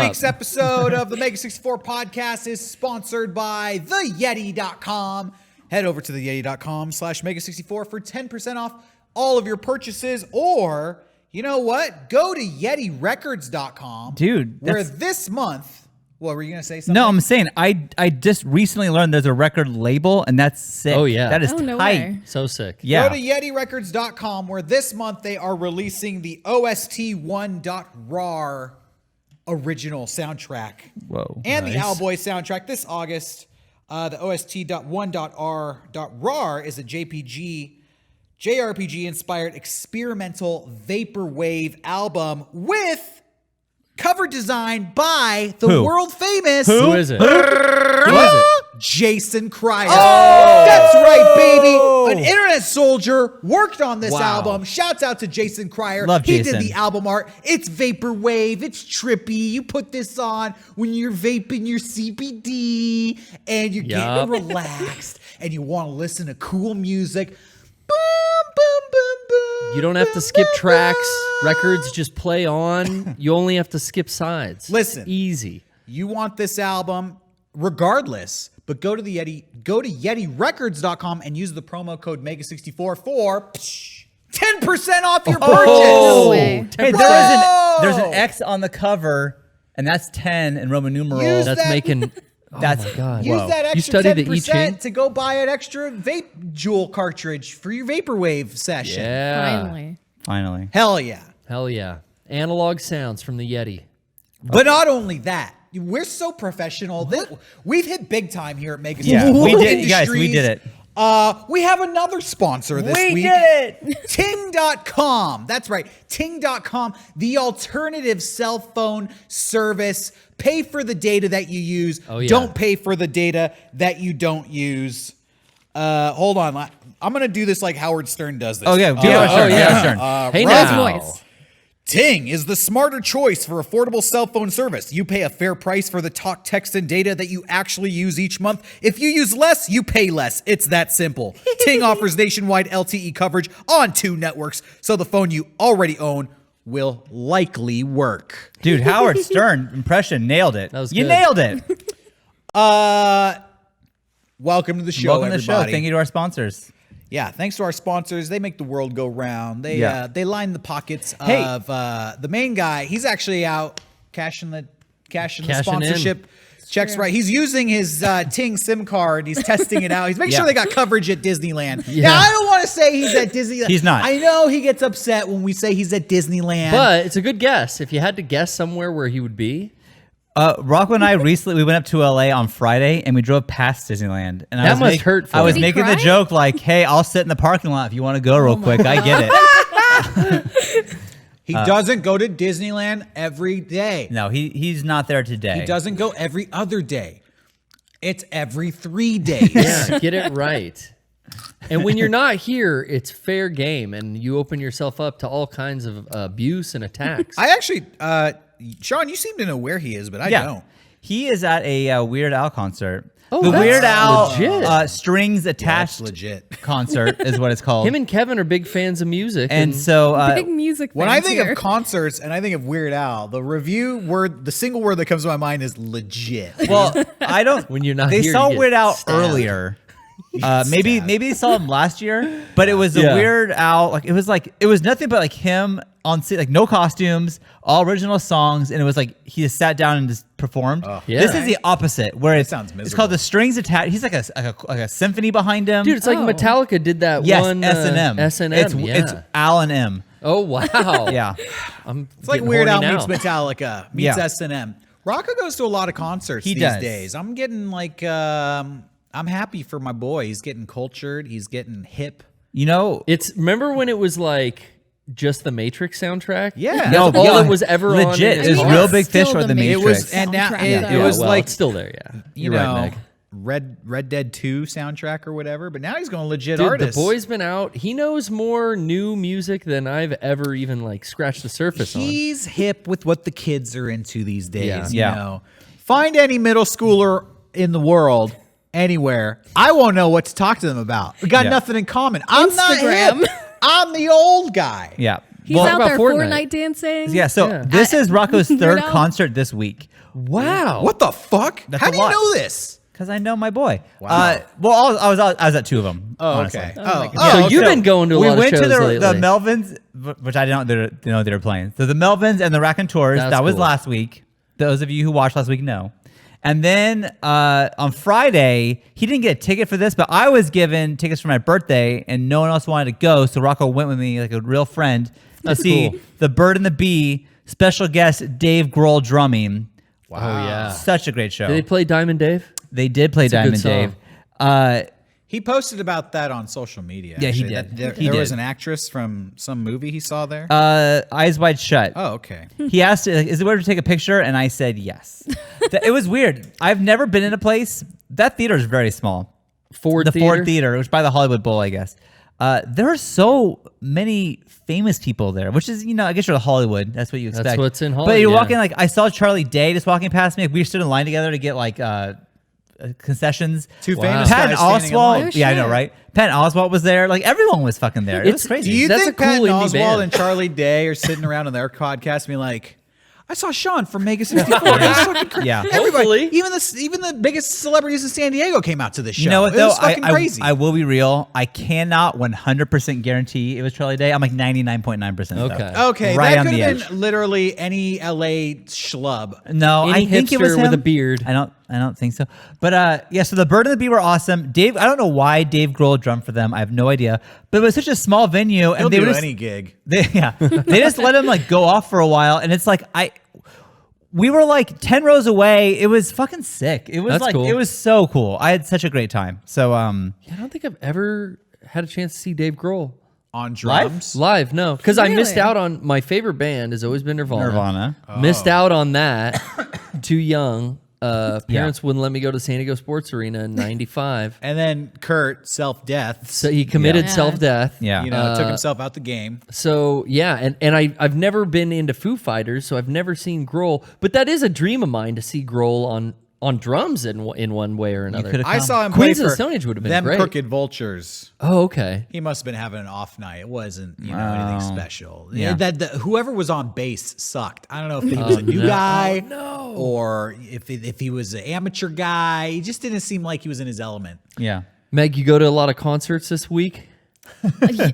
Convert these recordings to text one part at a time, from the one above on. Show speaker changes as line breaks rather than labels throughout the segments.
Week's episode of the Mega64 podcast is sponsored by theyeti.com. Head over to theyeti.com/Mega64 for 10% off all of your purchases, or you know what? Go to yetirecords.com.
Dude,
where this month, what were you going to say something?
No, I'm saying I just recently learned there's a record label, and that's sick.
Oh, yeah.
That is
no
tight.
way.
So sick.
Yeah.
Go to yetirecords.com, where this month they are releasing the OST1.rar original soundtrack.
Whoa.
And
Nice.
the Owlboy soundtrack this August. The OST1.rar is a JRPG inspired experimental vaporwave album with cover design by the
Who?
world famous
Who is it? Who is it?
Jason Cryer.
Oh!
That's right, baby. An internet soldier worked on this
Wow.
album. Shouts out to Jason Cryer.
Love
He
Jason.
did the album art. It's vaporwave. It's trippy. You put this on when you're vaping your CBD and you're
Yup.
getting relaxed and you want to listen to cool music. Boom, boom, boom, boom.
You don't have to skip
boom,
tracks.
boom.
Records just play on. You only have to skip sides.
Listen.
It's easy.
You want this album regardless, but go to the Yeti, go to yetirecords.com and use the promo code Mega64 for 10% off your purchase.
No way.
Hey,
Whoa!
there's an X on the cover, and that's 10 in Roman numerals.
Use
That's
that-
making.
That's
oh my God.
Use
Whoa.
that
You
extra
study the I
10%
Ching?
to go buy an extra vape jewel cartridge for your vaporwave session.
Yeah.
Finally.
Hell yeah.
Hell yeah. Analog sounds from the Yeti.
But not only that, we're so professional that we've hit big time here at Mega
Yeah, we did, you guys. We did it.
We have another sponsor this
We
week.
did it.
Ting.com. That's right. Ting.com, the alternative cell phone service. Pay for the data that you use.
Oh, yeah.
Don't pay for the data that you don't use. Hold on. I'm going to do this like Howard Stern does this.
Oh yeah,
Hey,
right.
now.
Voice.
Ting is the smarter choice for affordable cell phone service. You pay a fair price for the talk, text, and data that you actually use each month. If you use less, you pay less. It's that simple. Ting offers nationwide LTE coverage on 2 networks, so the phone you already own will likely work.
Dude, Howard Stern impression nailed it.
That was
you
good.
nailed it.
Welcome to the show,
Welcome to the
everybody.
show. Thank you to our sponsors.
Yeah, thanks to our sponsors. They make the world go round. They
Yeah.
they line the pockets
Hey.
of the main guy. He's actually out cashing the
Cashing
sponsorship checks.
true.
Right, he's using his Ting SIM card. He's testing it out. He's making sure
Yeah.
they got coverage at Disneyland.
Yeah.
Now I don't want to say he's at Disneyland.
He's not.
I know he gets upset when we say he's at Disneyland.
But it's a good guess. If you had to guess somewhere where he would be,
Rocco and I recently, we went up to LA on Friday and we drove past Disneyland. And
That must hurt for
I was
him. Did he
making the
cry?
joke like, hey, I'll sit in the parking lot if you want to go real quick. I get it.
he doesn't go to Disneyland every day.
No, he's not there today.
He doesn't go every other day. It's every 3 days.
yeah, get it right. And when you're not here, it's fair game, and you open yourself up to all kinds of abuse and attacks.
I actually, Sean, you seem to know where he is, but I don't.
He is at a Weird Al concert.
Oh,
the
that's
Weird Al
legit.
strings
Yeah,
attached
that's legit.
concert is what it's called.
Him and Kevin are big fans of music,
and so
Big music
When I
fans
think
here.
of concerts and I think of Weird Al, the review word, the single word that comes to my mind is legit.
well, I don't.
When you're not
they
here,
saw
you get
Weird Al
stabbed.
earlier. Maybe they saw him last year, but it was a
Yeah.
Weird Al. It was nothing but like him on stage, like no costumes, all original songs, and it was like he just sat down and just performed.
Yeah.
This is the opposite, where
sounds
it's
miserable.
called the strings attached. He's like a symphony behind him.
dude, it's like
Oh.
Metallica did that
yes,
one
S&M.
S&M.
It's Al and M.
Oh wow,
Yeah.
It's like Weird Al meets
meets
Metallica meets
Yeah.
S&M. Rocco goes to a lot of concerts
He
these
does.
days. I'm getting like, I'm happy for my boy. He's getting cultured. He's getting hip.
You know,
Remember when it was like just the Matrix soundtrack?
Yeah.
no,
That's all it was ever on in
legit.
his
It was
heart.
real big fish
Still
for the
the
Matrix.
It was, and now
Soundtrack,
it
though.
was
well,
like,
it's still there, yeah.
you
You're right,
know,
Meg.
Red Dead 2 soundtrack or whatever. But now he's going legit
Dude,
artist.
the boy's been out. He knows more new music than I've ever even like scratched the surface on.
He's hip with what the kids are into these days.
Yeah.
You
Yeah.
know, find any middle schooler in the world, anywhere. I won't know what to talk to them about. We got
Yeah.
nothing in common. I'm not
Instagram.
hip. I'm the old guy.
Yeah.
He's
Well,
out
about
there
Fortnite?
Fortnite dancing.
Yeah, so
Yeah.
this is Rocco's third
Weirdo.
concert this week.
Wow.
What the fuck?
That's
How
a
do you
lot.
know this?
Because I know my boy.
Wow.
Well, I was at 2 of them.
Oh,
honestly.
okay.
my
So you've been going to a
We
lot of
went
shows
to the
lately.
Melvins, which I didn't know they were playing. So the Melvins and the Raconteurs,
That's
that was
cool.
last week. Those of you who watched last week know. And then on Friday, he didn't get a ticket for this, but I was given tickets for my birthday, and no one else wanted to go. So Rocco went with me like a real friend to see
cool.
the Bird and the Bee, special guest Dave Grohl drumming.
Oh yeah.
Such a great show.
Did they play Diamond Dave?
They did play
a good
Diamond
song.
Dave.
He posted about that on social media.
Yeah, he
actually.
did.
There,
He
there was
did.
an actress from some movie he saw there.
Eyes Wide Shut.
Oh, okay.
He asked, like, is it weird to take a picture? And I said yes. It was weird. I've never been in a place. That theater is very small.
Ford
The
Theater?
Ford Theater, which by the Hollywood Bowl, I guess. There are so many famous people there, which is, I guess you're Hollywood. That's what you expect.
That's what's in
But
Hollywood,
you're
yeah.
walking, like, I saw Charlie Day just walking past me. Like, we stood in line together to get, like, concessions.
Two
Wow.
famous
Patton
guys standing in line.
Oswalt. Yeah, I know,
shit.
right? Patton Oswalt was there. Like, everyone was fucking there. It was
It's-
crazy.
Do you
That's
think
a cool
Patton
indie
Oswalt
band.
and Charlie Day are sitting around on their podcast being like, I saw Sean from Mega64. It was fucking crazy.
Yeah.
Everybody,
Hopefully.
even the biggest celebrities in San Diego came out to this show.
You know what,
It
though?
was fucking crazy.
I will be real. I cannot 100% guarantee it was Charlie Day. I'm like 99.9%.
Okay.
though.
Okay,
Right
that
on
could
the
have
edge.
been literally any LA schlub.
No,
Any
I think it was
hipster
him.
with a beard.
I don't think so. But yeah, so the Bird and the Bee were awesome. Dave, I don't know why Dave Grohl drummed for them. I have no idea. But it was such a small venue, and
He'll
they
do
were just,
any gig.
they just let him like go off for a while, and it's like we were like 10 rows away. It was fucking sick. It was
That's cool.
it was so cool. I had such a great time. So
Yeah, I don't think I've ever had a chance to see Dave Grohl
On drums.
live. No, because I missed
Really?
out on my favorite band has always been Nirvana.
Nirvana.
Missed out on that. Too young. Parents wouldn't let me go to San Diego Sports Arena in '95.
And then Kurt, self-death.
So he committed
Yeah.
self-death.
Yeah.
You know, took himself out the game.
So yeah, and I've never been into Foo Fighters, so I've never seen Grohl. But that is a dream of mine to see Grohl on drums in one way or another.
could've
I saw him
Queens
play
of
for
the Stone Age would have been
them
great.
Crooked Vultures.
Oh, okay.
He must have been having an off night. It wasn't, anything special.
Yeah.
Whoever was on bass sucked. I don't know if he was a new guy or if he was an amateur guy. He just didn't seem like he was in his element.
yeah.
Meg, you go to a lot of concerts this week?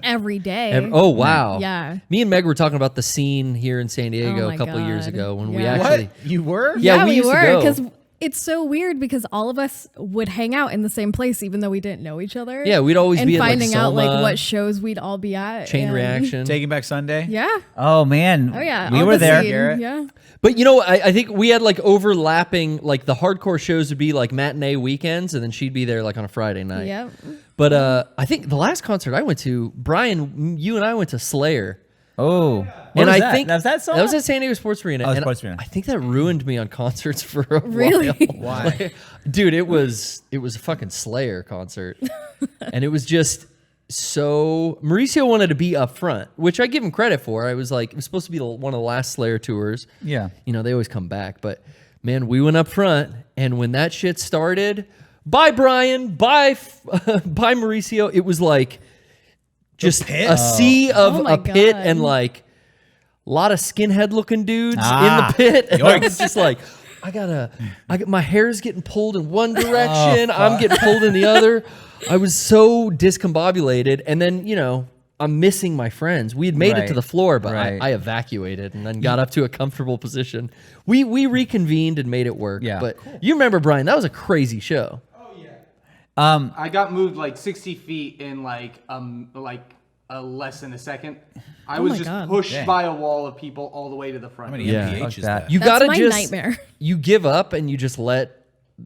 Every day.
Oh wow.
Yeah.
Me and Meg were talking about the scene here in San Diego
my
a couple of years
God.
ago when we
Yeah.
actually.
What? You were?
Yeah, we used to
were
go.
because it's so weird because all of us would hang out in the same place even though we didn't know each other.
Yeah, we'd always
and
be at, like,
finding out like
Soma,
what shows we'd all be at.
Chain
and-
Reaction.
Taking Back Sunday?
Yeah.
Oh man.
Oh yeah.
We
all
were
the
there.
scene,
Garrett.
Yeah.
But I think we had like overlapping, like the hardcore shows would be like matinee weekends, and then she'd be there like on a Friday night.
Yep.
But I think the last concert I went to, Brian, you and I went to Slayer.
Oh. What
And
was
I
that?
think
that was that song?
That was at San Diego Sports Arena.
Oh,
and
Sports Arena.
I think that ruined me on concerts for a
Really?
while.
Why?
Dude, it was a fucking Slayer concert, and it was just so. Mauricio wanted to be up front, which I give him credit for. I was like, it was supposed to be one of the last Slayer tours.
Yeah.
They always come back, but man, we went up front, and when that shit started, bye Brian, bye Mauricio. It was like just a sea of
Oh my
a pit
God.
and like a lot of skinhead looking dudes in
Ah.
the pit. And I was just like, my hair's getting pulled in one direction. I'm getting pulled in the other. I was so discombobulated. And then, I'm missing my friends. We had made it to
Right.
the floor, but
Right.
I evacuated and then got up to a comfortable position. We reconvened and made it work.
Yeah.
But you remember, Brian, that was a crazy show.
I got moved like 60 feet in like less than a second. I was
my
just
God.
pushed by a wall of people all the way to the front.
How many
Yeah.
MPH
Fuck
is
that.
that?
You
That's
gotta
my
just
nightmare.
You give up and you just let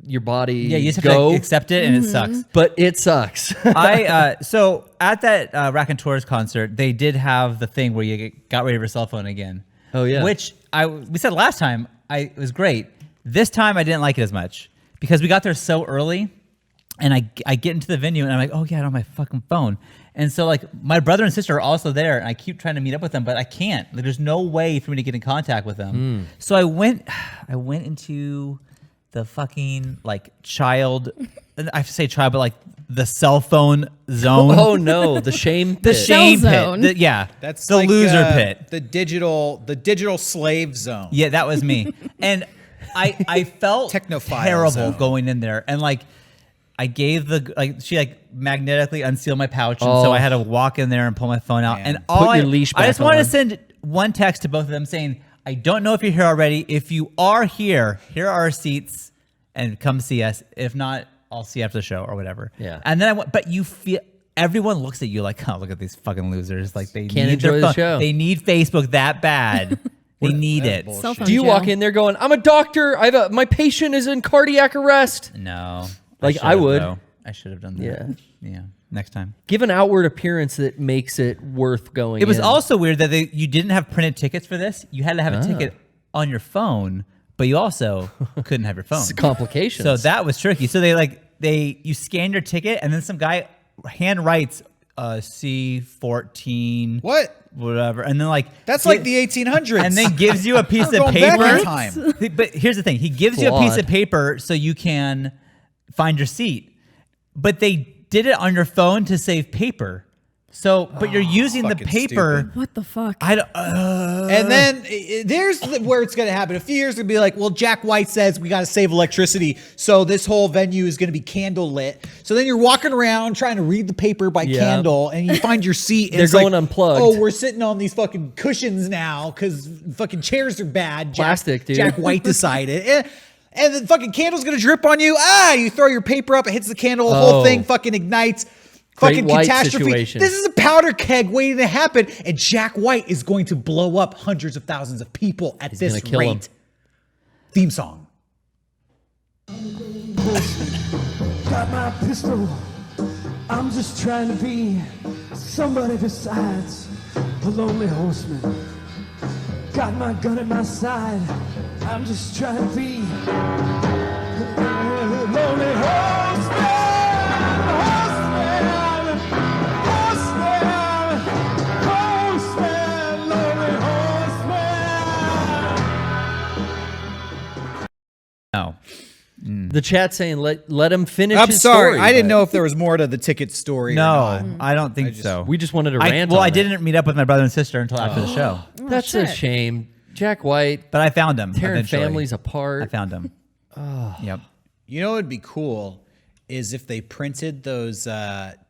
your body
Yeah, you just have
go.
to accept it, and it sucks.
But it sucks.
So at that Raconteurs concert, they did have the thing where you got rid of your cell phone again.
Oh, yeah.
Which we said last time, it was great. This time I didn't like it as much because we got there so early, and I get into the venue and I'm like, oh yeah, I don't have my fucking phone. And so like my brother and sister are also there, and I keep trying to meet up with them, but I can't. Like, there's no way for me to get in contact with them. So I went into the fucking like child. I have to say child, but like the cell phone zone.
Oh no, the shame
The
pit.
shame
Cell
pit.
zone.
Yeah,
That's
the
like,
loser pit.
the digital slave zone.
Yeah, that was me. And I felt
Technophile
terrible
zone.
going in there. And like I gave she like magnetically unsealed my pouch, and so I had to walk in there and pull my phone out.
Man.
And all
your leash
I just
back
wanted to
on.
send one text to both of them saying, I don't know if you're here already. If you are here are our seats, and come see us. If not, I'll see you after the show or whatever.
Yeah.
And then but you feel everyone looks at you like, oh, look at these fucking losers. Like they
Can't
need their
enjoy the
phone.
show.
They need Facebook that bad. They need it.
Cell phone
Do you
jail.
walk in there going, I'm a doctor. My patient is in cardiac arrest.
No.
Like,
should've,
I would.
though. I should have done that.
Yeah.
Yeah. Next time.
Give an outward appearance that makes it worth going.
It was
in.
also weird that you didn't have printed tickets for this. You had to have a ticket on your phone, but you also couldn't have your phone.
It's complications.
So that was tricky. So you scan your ticket, and then some guy hand writes C14
What?
whatever, and then like
That's like the 1800s.
and then gives you a piece
We're
of
going back
paper.
in time.
But here's the thing: he gives you a piece of
Flawed.
paper so you can find your seat. But they did it on your phone to save paper. So, but you're using the
fucking
paper.
stupid.
What the fuck?
I don't.
And then there's where it's going to happen. A few years going to be like, well, Jack White says we got to save electricity, so this whole venue is going to be candle lit. So then you're walking around trying to read the paper by
Yeah.
candle, and you find your seat. And
They're
it's like,
going unplugged.
Oh, we're sitting on these fucking cushions now because fucking chairs are bad.
Plastic, dude.
Jack White decided. And the fucking candle's going to drip on you. You throw your paper up, it hits the candle, the whole
Oh.
thing fucking ignites.
Great
Fucking
White
catastrophe.
situation.
This is a powder keg waiting to happen, and Jack White is going to blow up hundreds of thousands of people at this
gonna kill
rate.
'em.
Theme song.
Got my pistol. I'm just trying to be somebody besides a lonely horseman. Got my gun at my side. I'm just trying to be a lonely horseman. Horseman, horseman, horseman, lonely horseman.
No.
the chat saying let him finish.
I'm
his
sorry.
story,
I didn't
but
know if there was more to the ticket story or
No,
not.
I don't think so.
We just wanted to
I
rant. on
I
it.
didn't meet up with my brother and sister until after the show,
That's a
shit.
shame. Jack White
but I found him.
tearing
eventually.
families apart.
I found him. Yep.
You know what would be cool is if they printed those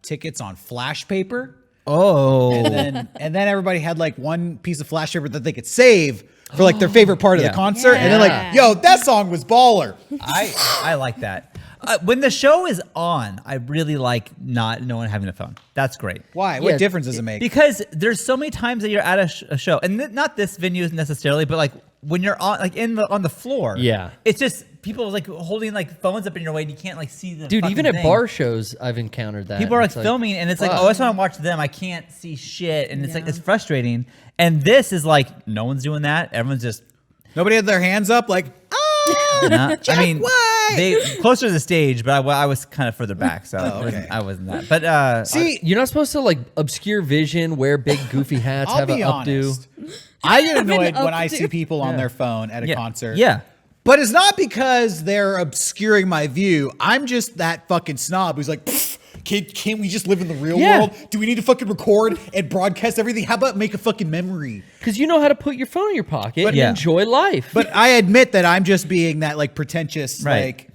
tickets on flash paper.
Oh.
And then everybody had like one piece of flash paper that they could save for like their favorite part of
Yeah.
the concert. And they're like,
Yeah.
yo, that song was baller.
I like that. When the show is on, I really like no one having a phone. That's great.
Why?
Yeah,
What difference does it make?
Because there's so many times that you're at a show, and not this venue necessarily, but like when you're on like on the floor.
Yeah.
It's just people like holding like phones up in your way, and you can't like see the
Dude,
fucking
even at
thing.
bar shows, I've encountered that.
People are like
It's
filming, and it's like,
fuck.
oh, I just want to watch them. I can't see shit, and it's like it's frustrating. And this is like no one's doing that. Everyone's just.
Nobody had their hands up like,
Nah,
Jack
I mean,
White!
they closer to the stage, but I was kind of further back, so
okay.
I wasn't that. But
See,
You're not supposed to like obscure vision, wear big goofy hats,
I'll
have
be
an updo.
honest. I get annoyed when I
updo.
see people on their phone at a
yeah,
concert.
yeah.
But it's not because they're obscuring my view. I'm just that fucking snob who's like, "Pfft, can't we just live in the real
Yeah.
world? Do we need to fucking record and broadcast everything? How about make a fucking memory?
Because you know how to put your phone in your pocket and
Yeah.
enjoy life.
But I admit that I'm just being that like pretentious,
Right.
like,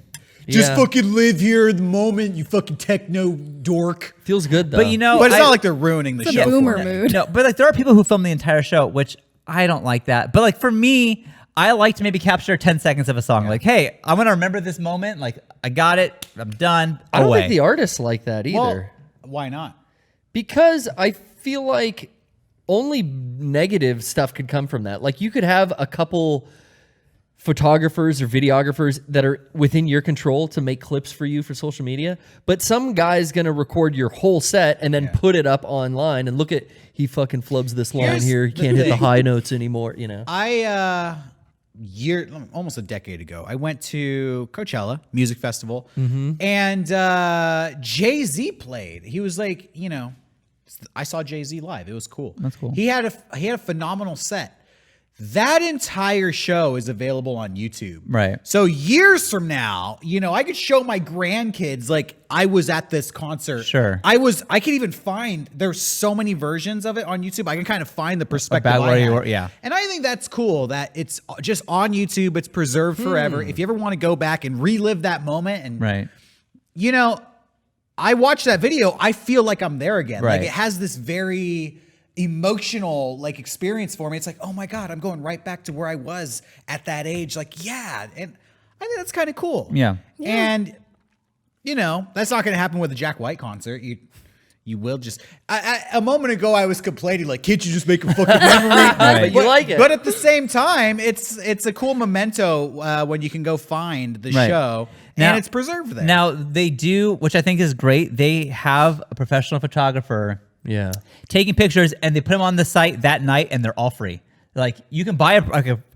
just
Yeah.
fucking live here in the moment, you fucking techno dork.
feels good though.
But you know,
But it's
I-
not like they're ruining the
It's
show.
a boomer
for me.
mood.
No, but like there are people who film the entire show, which I don't like that. But like for me, I like to maybe capture 10 seconds of a song. Like, hey, I want to remember this moment. Like, I got it. I'm done.
I don't
Away.
think the artists like that either.
Well, why not?
Because I feel like only negative stuff could come from that. Like you could have a couple photographers or videographers that are within your control to make clips for you for social media, but some guy's gonna record your whole set and then put it up online and look at he fucking flubs this line
Here's
here. He
the
can't hit the
thing.
high notes anymore, you know.
Almost a decade ago, I went to Coachella Music Festival,
Mm-hmm.
and Jay-Z played. He was like, I saw Jay-Z live. It was cool.
That's cool.
He had a phenomenal set. That entire show is available on YouTube.
Right.
So years from now, I could show my grandkids like I was at this concert.
Sure.
I could even find, there's so many versions of it on YouTube. I can kind of find the perspective
About where
I
you
had.
were, yeah.
And I think that's cool that it's just on YouTube. It's preserved forever. If you ever want to go back and relive that moment and,
Right.
I watched that video, I feel like I'm there again.
Right.
Like it has this very emotional like experience for me. It's like, oh my God, I'm going right back to where I was at that age. Like, yeah. And I think that's kind of cool.
Yeah.
And that's not going to happen with a Jack White concert. You will just, a moment ago I was complaining like, can't you just make a fucking memory?
But you like it.
But at the same time, it's a cool memento when you can go find the
Right.
show
Now-
and it's preserved there.
Now they do, which I think is great. They have a professional photographer
Yeah.
taking pictures, and they put them on the site that night, and they're all free. Like you can buy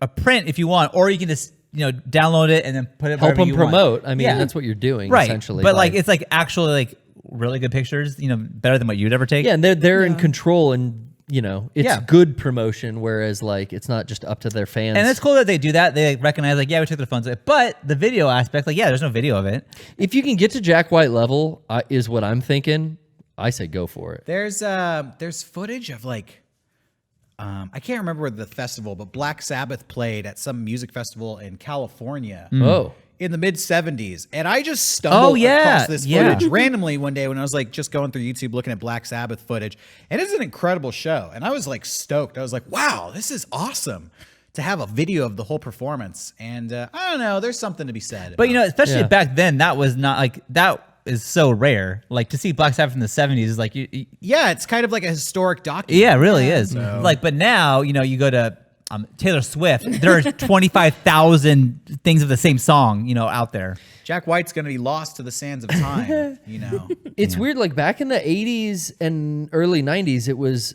a print if you want, or you can just download it and then put it.
Help
wherever
them
you want.
promote. I mean,
Yeah.
that's what you're doing
right?
essentially.
But
by-
like it's like actually like really good pictures. Better than what you'd ever take.
yeah, and they're in control, and it's
Yeah.
good promotion. Whereas like it's not just up to their fans.
And it's cool that they do that. They recognize like, yeah, we took their phones, but the video aspect, like, yeah, there's no video of it.
If you can get to Jack White level, is what I'm thinking. I say go for it.
There's footage of like I can't remember where the festival, but Black Sabbath played at some music festival in California
Oh,
in the mid 70s. And I just stumbled across this footage randomly one day when I was like just going through YouTube looking at Black Sabbath footage. And it's an incredible show. And I was like stoked. I was like, wow, this is awesome to have a video of the whole performance. And I don't know, there's something to be said.
But especially
Yeah.
back then, that was not like that is so rare. Like to see Black Sabbath in the 70s is like
yeah, it's kind of like a historic document.
yeah, it really is. Like, but now, you go to Taylor Swift, there are 25,000 things of the same song, out there.
Jack White's going to be lost to the sands of time,
it's weird. Like back in the 80s and early 90s,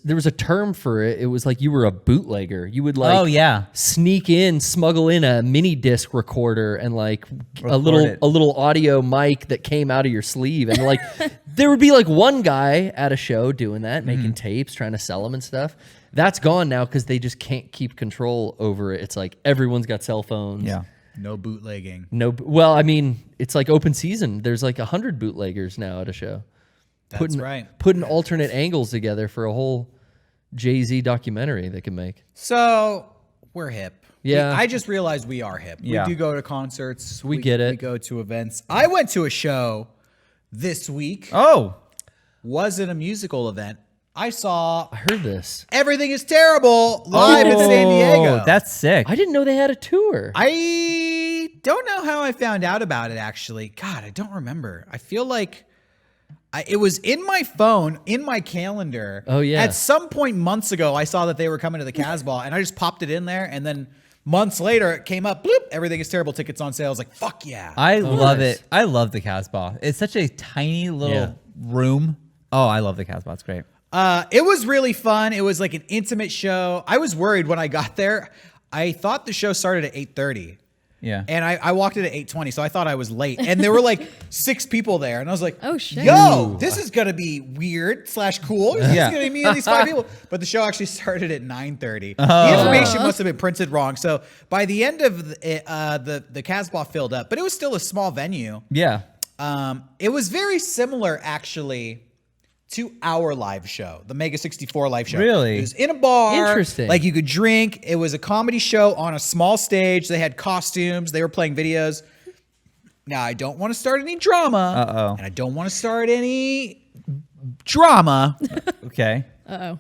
there was a term for it. It was like you were a bootlegger. You would like
Oh, yeah.
smuggle in a mini disc recorder and like a
it.
little audio mic that came out of your sleeve, and like there would be like one guy at a show doing that, making tapes, trying to sell them and stuff. That's gone now because they just can't keep control over it. It's like everyone's got cell phones.
Yeah.
No bootlegging.
Well, I mean, it's like open season. There's like 100 bootleggers now at a show.
That's right.
Putting alternate angles together for a whole Jay-Z documentary they can make.
So we're hip.
Yeah.
I just realized we are hip.
Yeah.
We do go to concerts.
We get it.
We go to events. I went to a show this week.
Oh,
Wasn't a musical event. I saw
I heard this.
Everything is Terrible live in San Diego.
That's sick.
I didn't know they had a tour.
I don't know how I found out about it, actually. God, I don't remember. I feel like it was in my phone, in my calendar.
Oh, yeah.
At some point months ago, I saw that they were coming to the Casbah, and I just popped it in there, and then months later, it came up, bloop, Everything is Terrible tickets on sale. I was like, fuck yeah.
I love
nice.
it. I love the Casbah. It's such a tiny little room. Oh, I love the Casbah. It's great.
It was really fun. It was like an intimate show. I was worried when I got there. I thought the show started at 8:30.
Yeah.
And I walked in at 8:20, so I thought I was late. And there were like 6 people there. And I was like,
Oh, shit.
Yo, this is going to be weird / cool. This
Yeah.
is going to be me and these 5 people. But the show actually started at 9:30. The information must have been printed wrong. So by the end of the Casbah filled up, but it was still a small venue.
Yeah.
It was very similar, actually, to our live show, the Mega64 live show.
Really?
It was in a bar.
Interesting.
Like you could drink. It was a comedy show on a small stage. They had costumes. They were playing videos. Now, I don't want to start any drama.
Uh-oh.
And I don't want to start any drama.
Okay.
Uh-oh.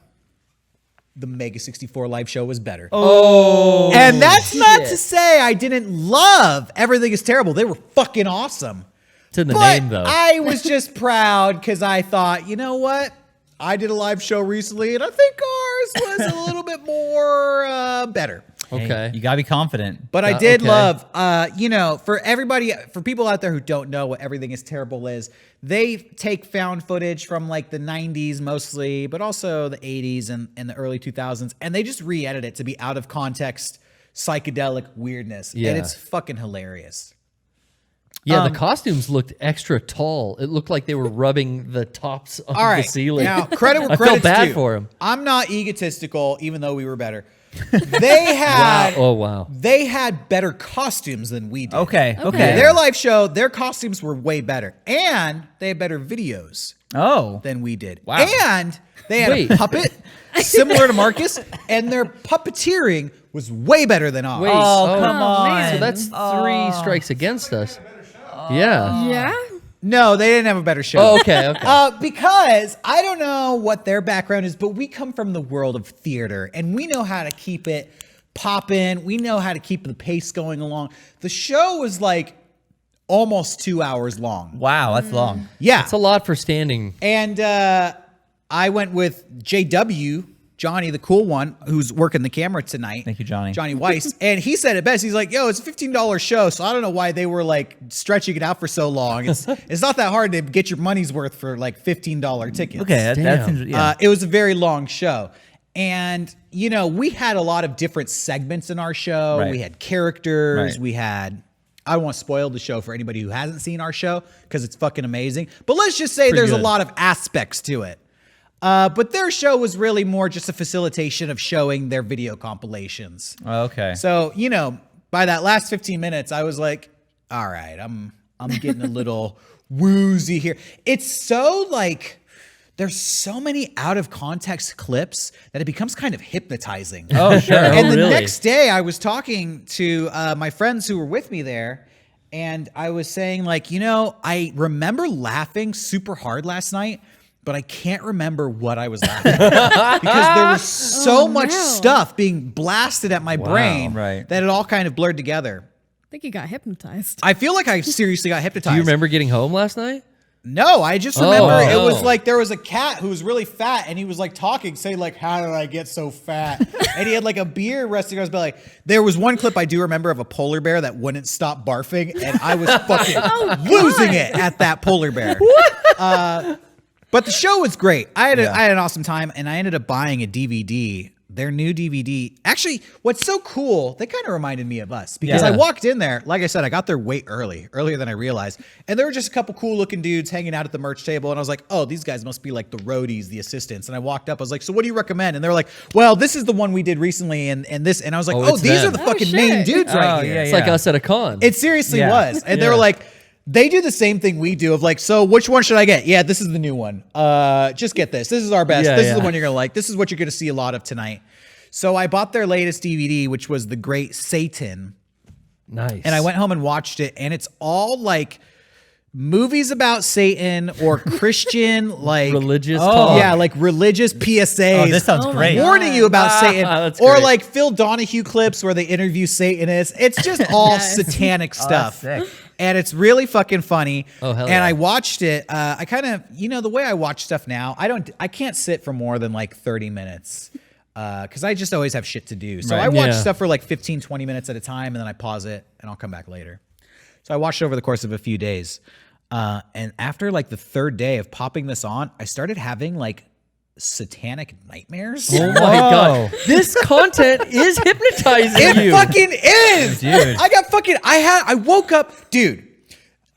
The Mega64 live show was better.
Oh.
And that's not to say I didn't love Everything is Terrible. They were fucking awesome.
It's in the
But
name, though.
I was just proud because I thought, you know what? I did a live show recently, and I think ours was a little bit more better.
Okay.
Hey, you gotta be confident.
But I did
okay.
love, for everybody, for people out there who don't know what Everything is Terrible is, they take found footage from like the 90s mostly, but also the 80s and the early 2000s, and they just re-edit it to be out of context, psychedelic weirdness.
Yeah.
And it's fucking hilarious.
Yeah, the costumes looked extra tall. It looked like they were rubbing the tops of
All right.
the ceiling.
Now, credit where
I
credit's
felt bad
due.
for him.
I'm not egotistical, even though we were better. They had
Oh wow.
they had better costumes than we did.
Okay.
Their live show, their costumes were way better, and they had better videos
Oh.
than we did.
Wow.
And they had
Wait.
a puppet similar to Marcus, and their puppeteering was way better than ours.
Wait.
Oh, come
Oh,
on.
man.
So that's 3 strikes against us. Yeah.
Yeah.
No, they didn't have a better show.
Oh, okay. Okay.
Because I don't know what their background is, but we come from the world of theater and we know how to keep it popping. We know how to keep the pace going along. The show was like almost 2 hours long.
Wow, that's long.
Yeah.
It's a lot for standing.
And I went with JW, Johnny, the cool one, who's working the camera tonight.
Thank you, Johnny.
Johnny Weiss. And he said it best. He's like, yo, it's a $15 show. So I don't know why they were like stretching it out for so long. It's not that hard to get your money's worth for like $15 tickets.
Okay, that
Damn.
seems, yeah.
It was a very long show. And, you know, we had a lot of different segments in our show.
Right.
We had characters.
Right.
We had, I don't want to spoil the show for anybody who hasn't seen our show because it's fucking amazing. But let's just say there's a
good.
lot of aspects to it. But their show was really more just a facilitation of showing their video compilations.
Okay.
So, you know, by that last 15 minutes, I was like, all right, I'm getting a little woozy here. It's so like, there's so many out of context clips that it becomes kind of hypnotizing.
Oh, sure.
And
Oh,
the
really?
next day I was talking to my friends who were with me there, and I was saying like, you know, I remember laughing super hard last night, but I can't remember what I was laughing at because there was so much
no.
stuff being blasted at my brain
right.
that it all kind of blurred together.
I think you got hypnotized.
I feel like I seriously got hypnotized.
Do you remember getting home last night?
No, I just remember it
no.
was like there was a cat who was really fat and he was like talking, saying like, how did I get so fat? And he had like a beer resting on his belly. There was one clip I do remember of a polar bear that wouldn't stop barfing, and I was fucking losing it at that polar bear. But the show was great. I had an awesome time, and I ended up buying a DVD. Their new DVD. Actually, what's so cool, they kind of reminded me of us because I walked in there, like I said, I got there way earlier than I realized. And there were just a couple cool looking dudes hanging out at the merch table. And I was like, oh, these guys must be like the roadies, the assistants. And I walked up, I was like, so what do you recommend? And they were like, well, this is the one we did recently and this. And I was like, oh,
it's
these
them.
are the
Oh,
fucking
shit.
main dudes right here.
yeah,
It's like us at a con.
It seriously
Yeah.
was. And they were like, they do the same thing we do of like, so which one should I get? Yeah, this is the new one. Just get this. This is our best.
Yeah,
This is the
yeah.
one you're going to like. This is what you're going to see a lot of tonight. So I bought their latest DVD, which was The Great Satan.
Nice.
And I went home and watched it. And it's all like movies about Satan or Christian, like
religious talk.
Yeah, like religious PSAs.
Oh, this sounds
Oh my
great.
God.
Warning you about Satan,
that's
or
great.
like Phil Donahue clips where they interview Satanists. It's just all satanic stuff,
sick.
and it's really fucking funny.
Oh, hell
and
yeah.
I watched it. I kind of, you know, the way I watch stuff now, I can't sit for more than like 30 minutes. Because I just always have shit to do. So
Right.
I watch
Yeah.
stuff for like 15, 20 minutes at a time, and then I pause it, and I'll come back later. So I watched it over the course of a few days. And after like the third day of popping this on, I started having like satanic nightmares.
Oh my god, this content is hypnotizing
It
you.
fucking is,
Dude.
I woke up, dude.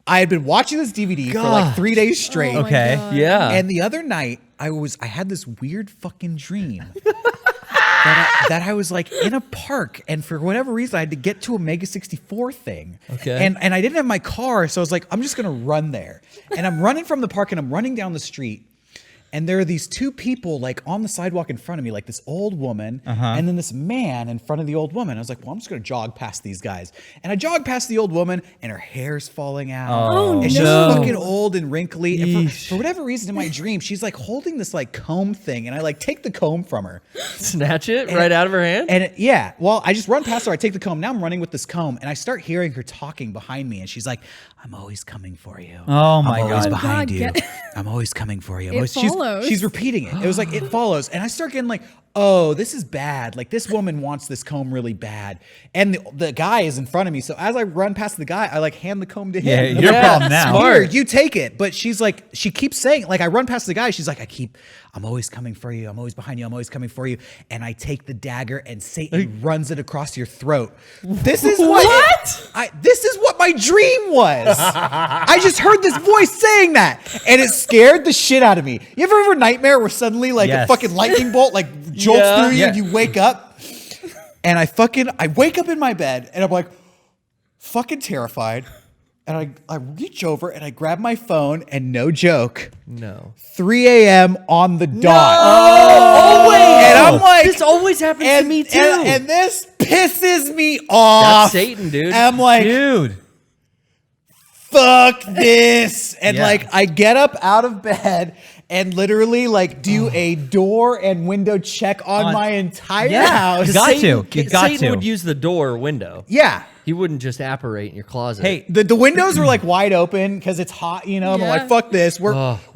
I had been watching this DVD for like 3 days straight.
Oh my
Okay.
God.
Yeah.
And the other night, I had this weird fucking dream that I was like in a park, and for whatever reason, I had to get to a Mega64 thing.
Okay.
And I didn't have my car, so I was like, I'm just gonna run there. And I'm running from the park, and I'm running down the street. And there are these two people like on the sidewalk in front of me, like this old woman and then this man in front of the old woman. I was like, well, I'm just going to jog past these guys. And I jogged past the old woman, and her hair's falling out.
Oh,
and she's
no.
fucking old and wrinkly. And
Yeesh.
for whatever reason in my dream, she's like holding this like comb thing. And I like take the comb from her.
Snatch it right out of her hand.
And well, I just run past her. I take the comb. Now I'm running with this comb, and I start hearing her talking behind me. And she's like, I'm always coming for you.
Oh my
I'm always
God.
behind
God,
you.
get-
I'm always coming for you.
It
She's
follows.
repeating it. It was like, it follows. And I start getting like, oh, this is bad. Like this woman wants this comb really bad. And the guy is in front of me. So as I run past the guy, I like hand the comb to him.
Yeah,
And I'm
your
like,
problem now.
Here, you take it. But she's like, she keeps saying, like I run past the guy. She's like, I'm always coming for you. I'm always behind you. I'm always coming for you. And I take the dagger, and Satan runs it across your throat. This is this is what my dream was. I just heard this voice saying that, and it scared the shit out of me. You ever have a nightmare where suddenly like
Yes.
a fucking lightning bolt like jolts
Yeah.
through you and you wake up? And I wake up in my bed and I'm like fucking terrified. And I reach over and I grab my phone and no joke.
No.
3 a.m. on the dot.
Always.
And I'm like,
this always happens to me too.
And this pisses me off.
That's Satan, dude.
And I'm like,
Dude.
fuck this. And
Yeah.
like, I get up out of bed and literally like do a door and window check on my entire house.
You got to. You got
Satan
to.
would use the door or window.
Yeah.
He wouldn't just apparate in your closet.
Hey,
The windows were like wide open because it's hot, you know. I'm
Yeah.
like, fuck this. We're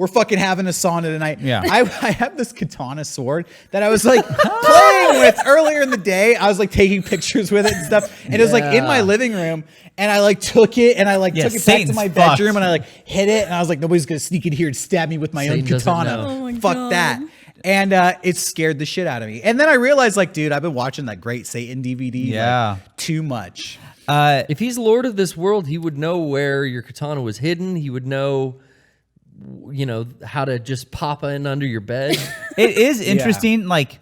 fucking having a sauna tonight.
Yeah.
I have this katana sword that I was like playing with earlier in the day. I was like taking pictures with it and stuff. And it was like in my living room. And I like took it and I like took it back to
Satan's
my
fucked.
bedroom and I like hit it. And I was like, nobody's going to sneak in here and stab me with my
Satan
own
doesn't
katana.
know.
Oh my
Fuck
God.
that. And it scared the shit out of me. And then I realized like, dude, I've been watching that Great Satan DVD like, too much.
If he's Lord of this world, he would know where your katana was hidden. He would know, you know, how to just pop in under your bed.
it is interesting. Like,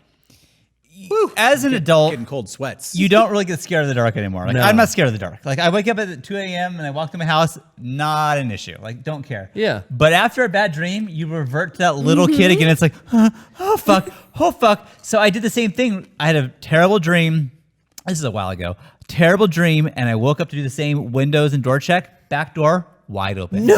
as an adult,
Getting cold sweats.
you don't really get scared of the dark anymore. Like,
No.
I'm not scared of the dark. Like, I wake up at 2 a.m. and I walk to my house, not an issue. Like, don't care.
Yeah.
But after a bad dream, you revert to that little kid again. It's like, oh, fuck. Oh, fuck. So I did the same thing. I had a terrible dream. This is a while ago. Terrible dream. And I woke up to do the same windows and door check. Back door, wide open.
No.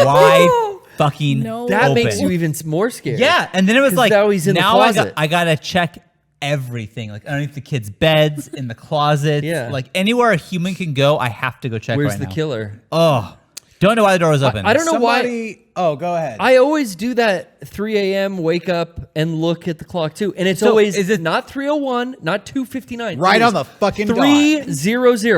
Wide fucking
No.
That
open.
makes you even more scared.
Yeah, and then it was
'Cause
like,
now he's in the closet.
I gotta check everything, like underneath the kids' beds, in the closet,
Yeah.
like anywhere a human can go, I have to go check.
Where's
right
the
now.
killer?
Oh, don't know why the door was open.
I don't know why.
Somebody, oh, go ahead.
I always do that 3 a.m. wake up and look at the clock too. And it's
So
always,
is it-
not 3:01, not 2:59.
Right
It
on
is
the fucking dot.
3:00.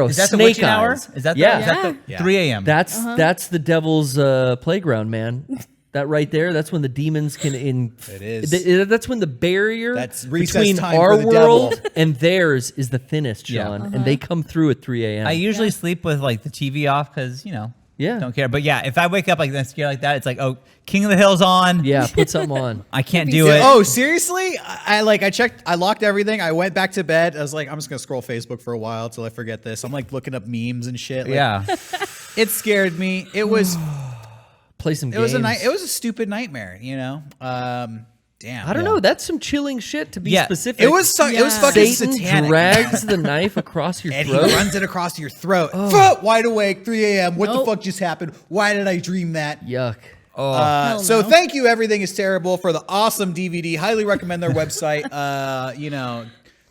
Is that the
snake
witching hour?
eyes.
Is that
yeah.
is that the
Yeah.
3 a.m.?
That's the devil's playground, man. That right there, that's when the demons can
It is.
that's when the barrier
That's recess
between
time
our
for the
world
devil.
and theirs is the thinnest,
Yeah.
Sean. And they come through at 3 a.m.
I usually sleep with like the TV off because
Yeah.
don't care. But yeah, if I wake up like that scared like that, it's like, oh, King of the Hill's on.
yeah, put something on.
I can't do it.
Oh, seriously? I checked, I locked everything. I went back to bed. I was like, I'm just gonna scroll Facebook for a while till I forget this. I'm like looking up memes and shit. Like,
Yeah.
it scared me. It was
Play some games.
it was a night. It was a stupid nightmare. You know. Damn.
I don't know. That's some chilling shit to be
Yeah.
specific.
It was it was
Yeah.
fucking
Satan
satanic.
drags the knife across your
and he
throat.
runs it across your throat. Fuck, wide awake, 3 a.m. What the
Nope.
fuck just happened? Why did I dream that?
Yuck.
Hell
So
no.
thank you, Everything is Terrible, for the awesome DVD. Highly recommend their website.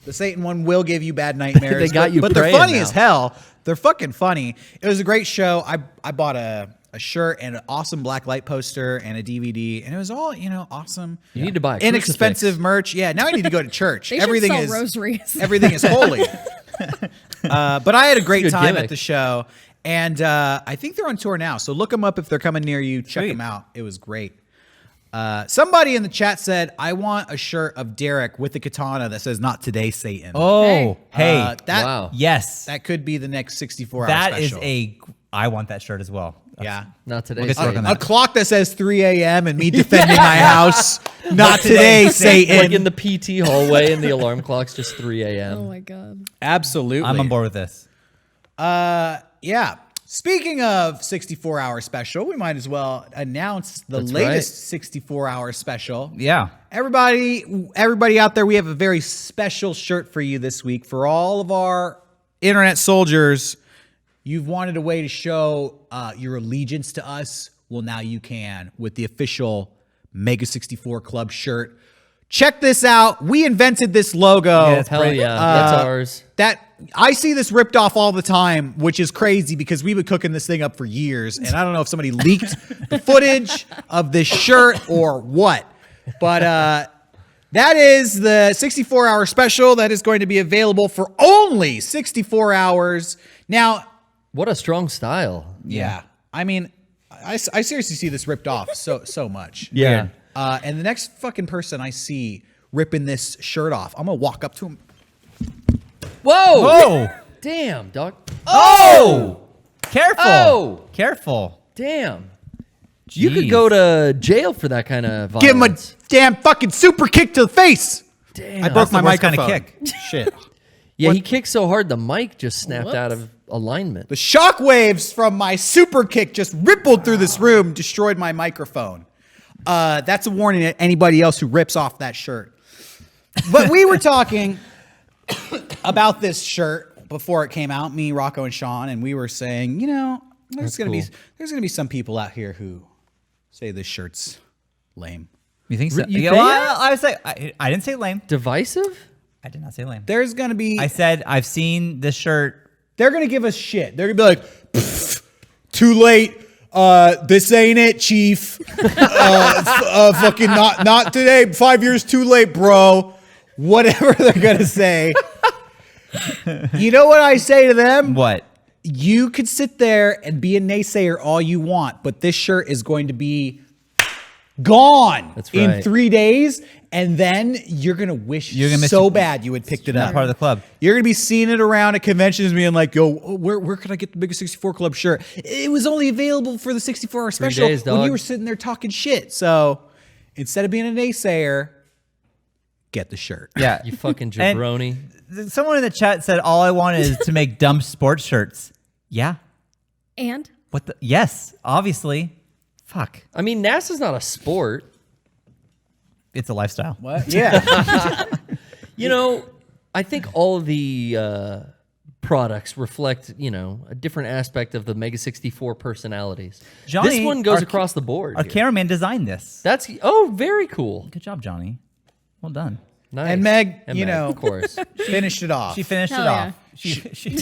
The Satan one will give you bad nightmares.
They got you
but they're
praying
funny
now.
as hell. They're fucking funny. It was a great show. I bought a shirt and an awesome black light poster and a DVD, and it was all awesome.
You need to buy a
inexpensive
crucifix.
merch. Yeah, now I need to go to church.
They should
everything
sell
is
rosaries.
everything is holy. But I had a great
Good
time
gimmick.
at the show, and I think they're on tour now. So look them up if they're coming near you. Check
Sweet.
them out. It was great. Somebody in the chat said, "I want a shirt of Derrick with the katana that says "Not Today, Satan."
Oh, hey.
that
Wow.
Yes.
that could be the next 64-hour
That is
special.
I want that shirt as well.
Yeah.
Not today.
We'll get to work on
A
that.
clock that says 3 a.m. and me defending my house. Not today, Satan.
Like in the PT hallway and the alarm clock's just 3 a.m.
Oh my god.
Absolutely.
I'm on board with this.
Yeah. Speaking of 64-hour special, we might as well announce the
That's
latest 64-hour special.
Yeah.
Everybody out there, we have a very special shirt for you this week. For all of our internet soldiers, you've wanted a way to show your allegiance to us. Well, now you can with the official Mega64 Club shirt. Check this out. We invented this logo.
Yeah, it's
Hell yeah. That's ours.
That I see this ripped off all the time, which is crazy because we've been cooking this thing up for years, and I don't know if somebody leaked the footage of this shirt or what. But that is the 64-hour special that is going to be available for only 64 hours. Now,
What a strong style.
yeah, I mean, I seriously see this ripped off so much.
Yeah.
And the next fucking person I see ripping this shirt off, I'm gonna walk up to him.
Whoa!
Oh.
Damn, dog.
Oh. Careful.
Oh.
Careful.
Damn. You could
Jeez.
go to jail for that kind of violence.
Give him a damn fucking super kick to the face.
Damn.
I broke my
the worst kind
microphone.
of kick.
Shit.
Yeah, he kicked so hard the mic just snapped out of alignment.
The shock waves from my super kick just rippled through this room, destroyed my microphone. That's a warning to anybody else who rips off that shirt. But we were talking about this shirt before it came out, me, Rocco, and Sean, and we were saying, you know, there's gonna be some people out here who say this shirt's lame.
You think so?
You
Yeah,
think?
well, I would say I didn't say lame.
Divisive?
I did not say lame.
There's gonna be.
I said I've seen this shirt.
They're gonna give us shit. They're gonna be like, "Pfft, too late. This ain't it, Chief. Fucking not today. 5 years too late, bro." Whatever they're gonna say. You know what I say to them?
What?
You could sit there and be a naysayer all you want, but this shirt is going to be gone
That's
in
right.
3 days, and then you're gonna wish
You're gonna miss
so
it.
bad you had picked it
Not
up.
part of the club.
You're gonna be seeing it around at conventions, being like, "Yo, where can I get the Mega 64 Club shirt?" It was only available for the 64-hour special
days,
when
dog.
you were sitting there talking shit. So instead of being a naysayer, get the shirt.
Yeah.
You fucking
And
jabroni.
someone in the chat said all I want is to make dumb sports shirts. Yeah.
And
What the? Yes, obviously. Fuck.
I mean, NASA's not a sport.
It's a lifestyle.
What? Yeah.
You know, I think all of the products reflect, you know, a different aspect of the Mega 64 personalities.
Johnny,
this one goes
our
across the board.
Our
here.
cameraman designed this.
That's very cool.
Good job, Johnny. Well done.
Nice.
And Meg,
And
you
Meg,
know,
of course.
finished it off.
She finished
Hell
it
yeah.
off. She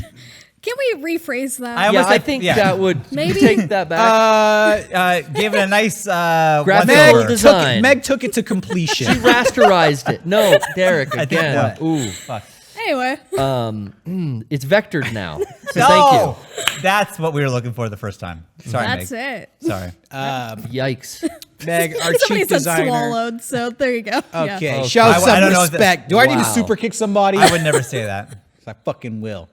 can we rephrase that?
I
Yeah,
almost
I
like-
think
yeah.
that would
Maybe-
take that back.
gave it a nice
Graphical
once over.
design.
Meg took it to completion.
Rasterized it. No, Derrick,
think
again.
what?
Ooh.
Fuck.
Anyway,
It's vectored now. So
No! That's what we were looking for the first time. Sorry,
that's
Meg.
it.
Sorry.
thank you. Yikes.
Meg, our
Somebody
chief
said
designer.
swallowed, so there you go.
Okay,
Yeah.
Okay.
show
I
some
don't know if that-
respect. Do I need to
Wow.
super kick somebody?
I would never say that.
I fucking will.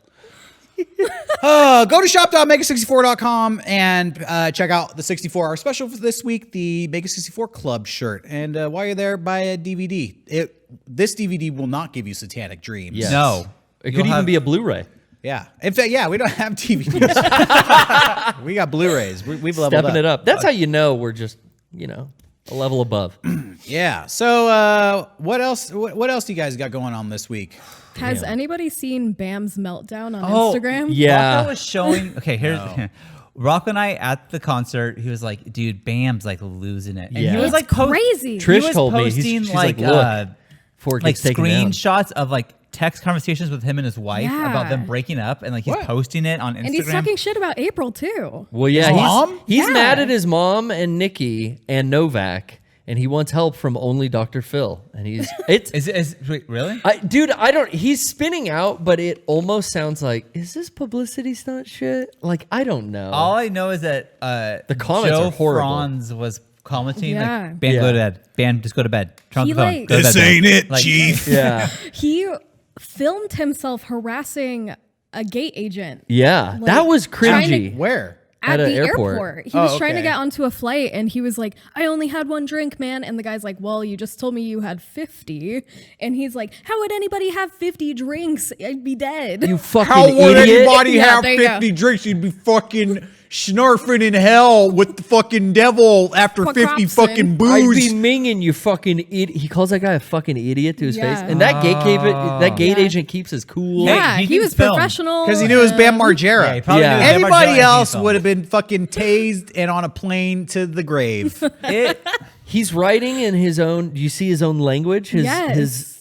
Go to shop.mega64.com and check out the 64-hour special for this week, the Mega 64 Club shirt. And while you're there, buy a DVD. This DVD will not give you Satanic Dreams.
Yes.
No.
It
You'll
could even
have-
be a Blu-ray.
Yeah. In fact, yeah, we don't have DVDs. We got Blu-rays. We've leveled
Stepping it up. That's how you know we're just, you know, a level above.
Yeah. So what else? What else do you guys got going on this week?
Has anybody seen Bam's meltdown on
Oh,
Instagram?
Yeah.
Rocco was showing. Okay, here's Rocco and I at the concert. He was like, "Dude, Bam's like losing it." And
Yeah.
he was
It's
like,
crazy.
He
Trish
was
told me.
posting
She's like, "Look, before it
like
gets taken down."
screenshots of like text conversations with him and his wife
Yeah.
about them breaking up, and like he's
What?
posting it on Instagram.
And he's talking shit about April too.
Well, yeah,
His mom?
he's
Yeah.
mad at his mom and Nikki and Novak, and he wants help from only Dr. Phil. And he's
Wait, really?
dude, he's spinning out, but it almost sounds like, is this publicity stunt shit? Like, I don't know.
All I know is that
The comments
Joe
are horrible.
Franz was commenting
Yeah.
like, "Bam,
Yeah.
go to bed. Bam, just go to bed. Turn off
He,
the phone.
like-
Go to
This
bed, Bam."
ain't it,
Like,
Chief.
yeah.
He filmed himself harassing a gate agent
Yeah.
Like,
that was
trying to-
cringy.
Where?
at
At
the
an airport.
airport. He was
Oh,
trying to
okay.
get onto a flight and he was like, "I only had one drink, man." And the guy's like, "Well, you just told me you had 50." And he's like, "How would anybody have 50 drinks? I'd be dead."
You fucking
How would
idiot.
anybody
Yeah,
have
there you
50 drinks? You'd be fucking snarfing in hell with the fucking devil after
Fuck
50
Robson.
fucking
I'd
booze.
be minging, you fucking idiot. He calls that guy a fucking idiot to his
Yeah.
face. And that gate
Yeah.
agent keeps his cool.
yeah,
Hey, he
he was
didn't film.
professional.
Because he knew it was Bam Margera.
Yeah, he probably
Yeah.
knew Bam Margera
Anybody
and
else
Diesel.
would have been fucking tased and on a plane to the grave.
He's writing in his own. Do you see his own language? His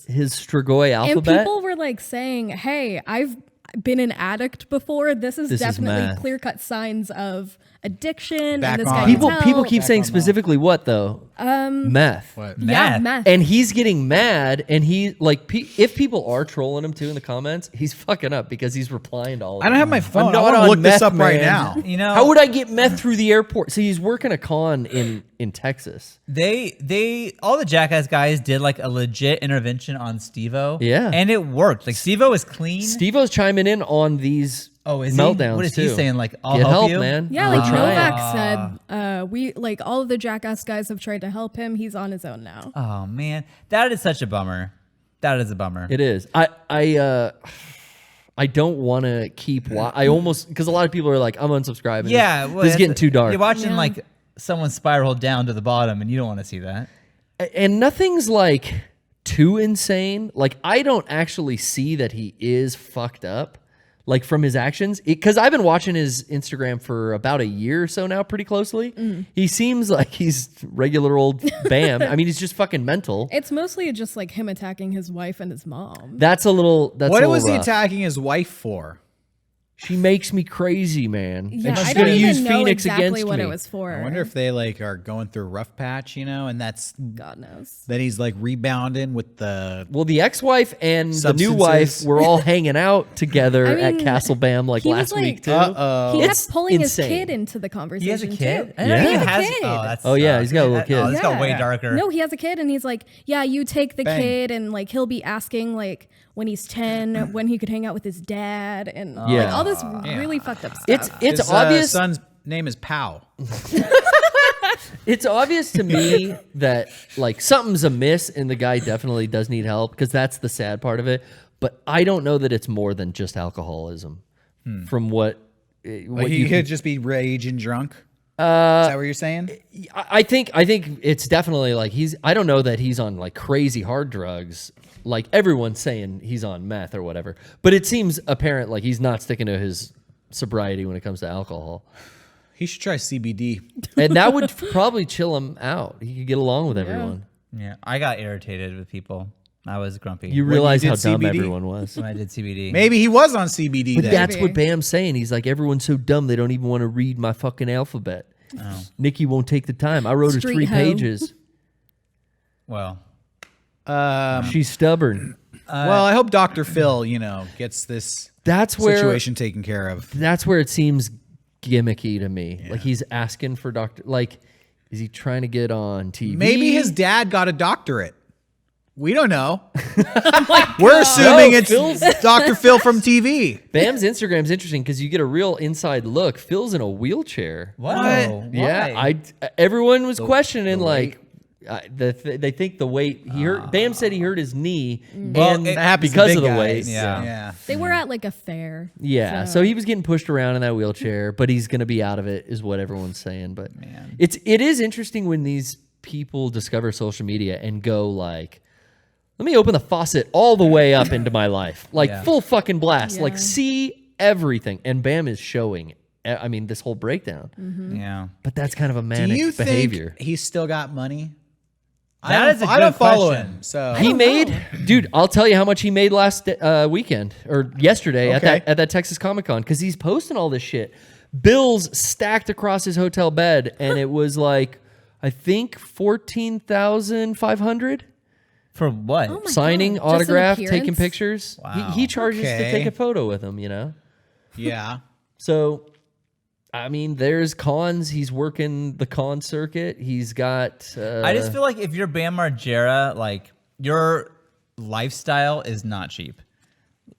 Strigoi
And
alphabet.
people were like saying, "Hey, I've been an addict before. This is
This is
definitely
math.
clear-cut signs of addiction."
Back
and this
on.
guy
people
can tell.
people keep saying
on
specifically what though? Meth.
yeah,
Math.
meth.
And he's getting mad, and he like if people are trolling him too in the comments, he's fucking up because he's replying to all. Of
I don't have my phone.
I'm
I
not
want to
on
look this
meth,
up right
man.
now.
You know,
How would I get meth through the airport? So he's working a con in Texas.
they all the Jackass guys did like a legit intervention on Steve-O.
Yeah.
And it worked. Like Steve-O is clean.
Steve-O's chiming in on these
Oh, is he?
meltdowns
What is
too.
he saying? Like, I'll
Get
help
help,
you?
man.
Yeah,
We're
like
trying.
Novak said, we like all of the Jackass guys have tried to help him. He's on his own now.
Oh man, that is such a bummer. That is a bummer.
It is. I don't want to keep. I almost because a lot of people are like, I'm unsubscribing.
Yeah,
this is getting too dark.
You're watching like someone spiral down to the bottom, and you don't want to see that.
And nothing's like too insane. Like I don't actually see that he is fucked up, like from his actions. Because I've been watching his Instagram for about a year or so now, pretty closely. He seems like he's regular old Bam. I mean, he's just fucking mental.
It's mostly just like him attacking his wife and his mom.
That's a little. That's
What
a little
was he
rough.
attacking his wife for?
She makes me crazy, man.
Yeah,
And she's
I
gonna
don't
use
even know
Phoenix
exactly
against
what
me.
it was for.
I wonder if they like are going through a rough patch, and that's
God knows.
that he's like rebounding with the.
Well, the ex-wife and the new
Substances.
wife were all hanging out together
I
at
mean,
Castle Bam like
he was
last
like-
week too.
Uh-oh.
He
It's
kept pulling
insane.
his kid into the conversation.
He has a kid.
Too.
I know
Yeah.
he
He has a
has.
kid.
Oh, that's
Oh, yeah, he's got a little kid.
Oh, this got way
Yeah.
darker.
No, he has a kid, and he's like, yeah, you take the
Bang.
kid, and like he'll be asking like when he's 10 when he could hang out with his dad, and like
Yeah.
all this really fucked up stuff.
It's
His
obvious.
son's name is Pow.
It's obvious to me that like something's amiss, and the guy definitely does need help because that's the sad part of it. But I don't know that it's more than just alcoholism. From what
Like he
you
could just be rage and drunk. Is that what you're saying?
I think it's definitely like I don't know that he's on like crazy hard drugs. Like everyone's saying he's on meth or whatever, but it seems apparent like he's not sticking to his sobriety when it comes to alcohol,
He should try CBD.
and that would probably chill him out. He could get along with everyone.
Yeah, I got irritated with people. I was grumpy.
You
you
realize
did
how dumb
CBD?
everyone was.
when I did CBD.
Maybe he was on CBD.
But
then.
that's
Maybe.
what Bam's saying. He's like, everyone's so dumb they don't even want to read my fucking alphabet. Nikki won't take the time. I wrote her
Street
3
hoe.
pages.
Well,
She's stubborn.
Well, I hope Dr. Phil, gets this
That's where
situation taken care of.
That's where it seems gimmicky to me. Like he's asking for like, is he trying to get on TV?
Maybe his dad got a doctorate. We don't know. We're assuming
No,
it's
Phil's-
Dr. Phil from TV.
Bam's Instagram's interesting because you get a real inside look. Phil's in a wheelchair.
what?
Yeah, everyone was questioning like. They think the weight he hurt. Bam said he hurt his knee,
Well,
and
it
happens to
because
big
of the
guys.
weight.
Yeah.
They were at like a fair.
Yeah, so he was getting pushed around in that wheelchair, but he's gonna be out of it, is what everyone's saying. But it is interesting when these people discover social media and go like, let me open the faucet all the way up into my life, like full fucking blast, like
Yeah.
see everything. And Bam is showing. I mean, this whole breakdown.
Yeah.
But that's kind of a
Do
manic
you
behavior.
think he's still got money?
That is a
I don't
good
follow
question.
him. So
He made, dude. I'll tell you how much he made last weekend or yesterday
Okay.
at that Texas Comic Con because he's posting all this shit. Bills stacked across his hotel bed, and it was like I think 14,500
For what?
Oh my
signing,
God. Just an
autograph, taking
appearance?
pictures.
Wow.
He charges to
Okay.
take a photo with him.
yeah.
So. I mean, there's cons. He's working the con circuit. He's got.
I just feel like if you're Bam Margera, like your lifestyle is not cheap.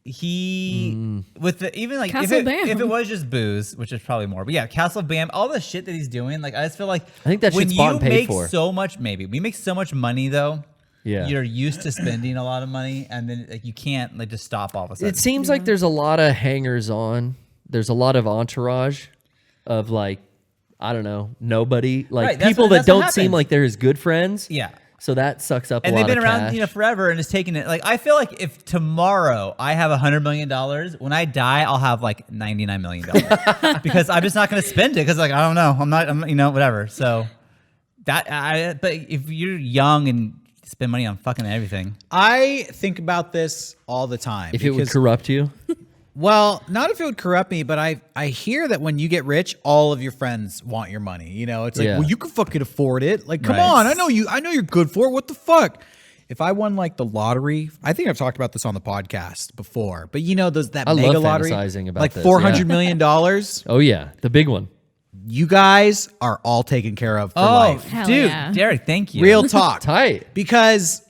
He with the even like
Castle
if
Bam.
it was just booze, which is probably more, but yeah, Castle Bam, all the shit that he's doing, like I just feel like
I think that
when
shit's bought
you
and paid
make
for.
so much, maybe we make so much money though.
Yeah.
You're used to spending a lot of money, and then like you can't like just stop all of a sudden.
It seems like there's a lot of hangers on. There's a lot of entourage of like, I don't know, nobody. Like
Right, that's
people
what-
that
that's what
don't seem
happens.
like they're his good friends.
Yeah.
So that sucks up
And
a
they've
lot
been
of
around,
cash.
forever, and just taking it. Like I feel like if tomorrow I have $100 million, when I die, I'll have like $99 million because I'm just not going to spend it because like I don't know, I'm whatever. So but if you're young and spend money on fucking everything,
I think about this all the time.
If it would
because-
corrupt you.
Well, not if it would corrupt me, but I hear that when you get rich, all of your friends want your money. It's like,
Yeah.
well, you can fucking afford it. Like, come
Right.
on, I know you're good for it. What the fuck? If I won like the lottery, I think I've talked about this on the podcast before, but that
I love
mega lottery,
fantasizing about
like
this,
$400
yeah.
million,
Oh yeah, the big one.
you guys are all taken care of for life.
Hell
dude,
yeah.
Derrick, thank you.
Real talk.
Tight.
Because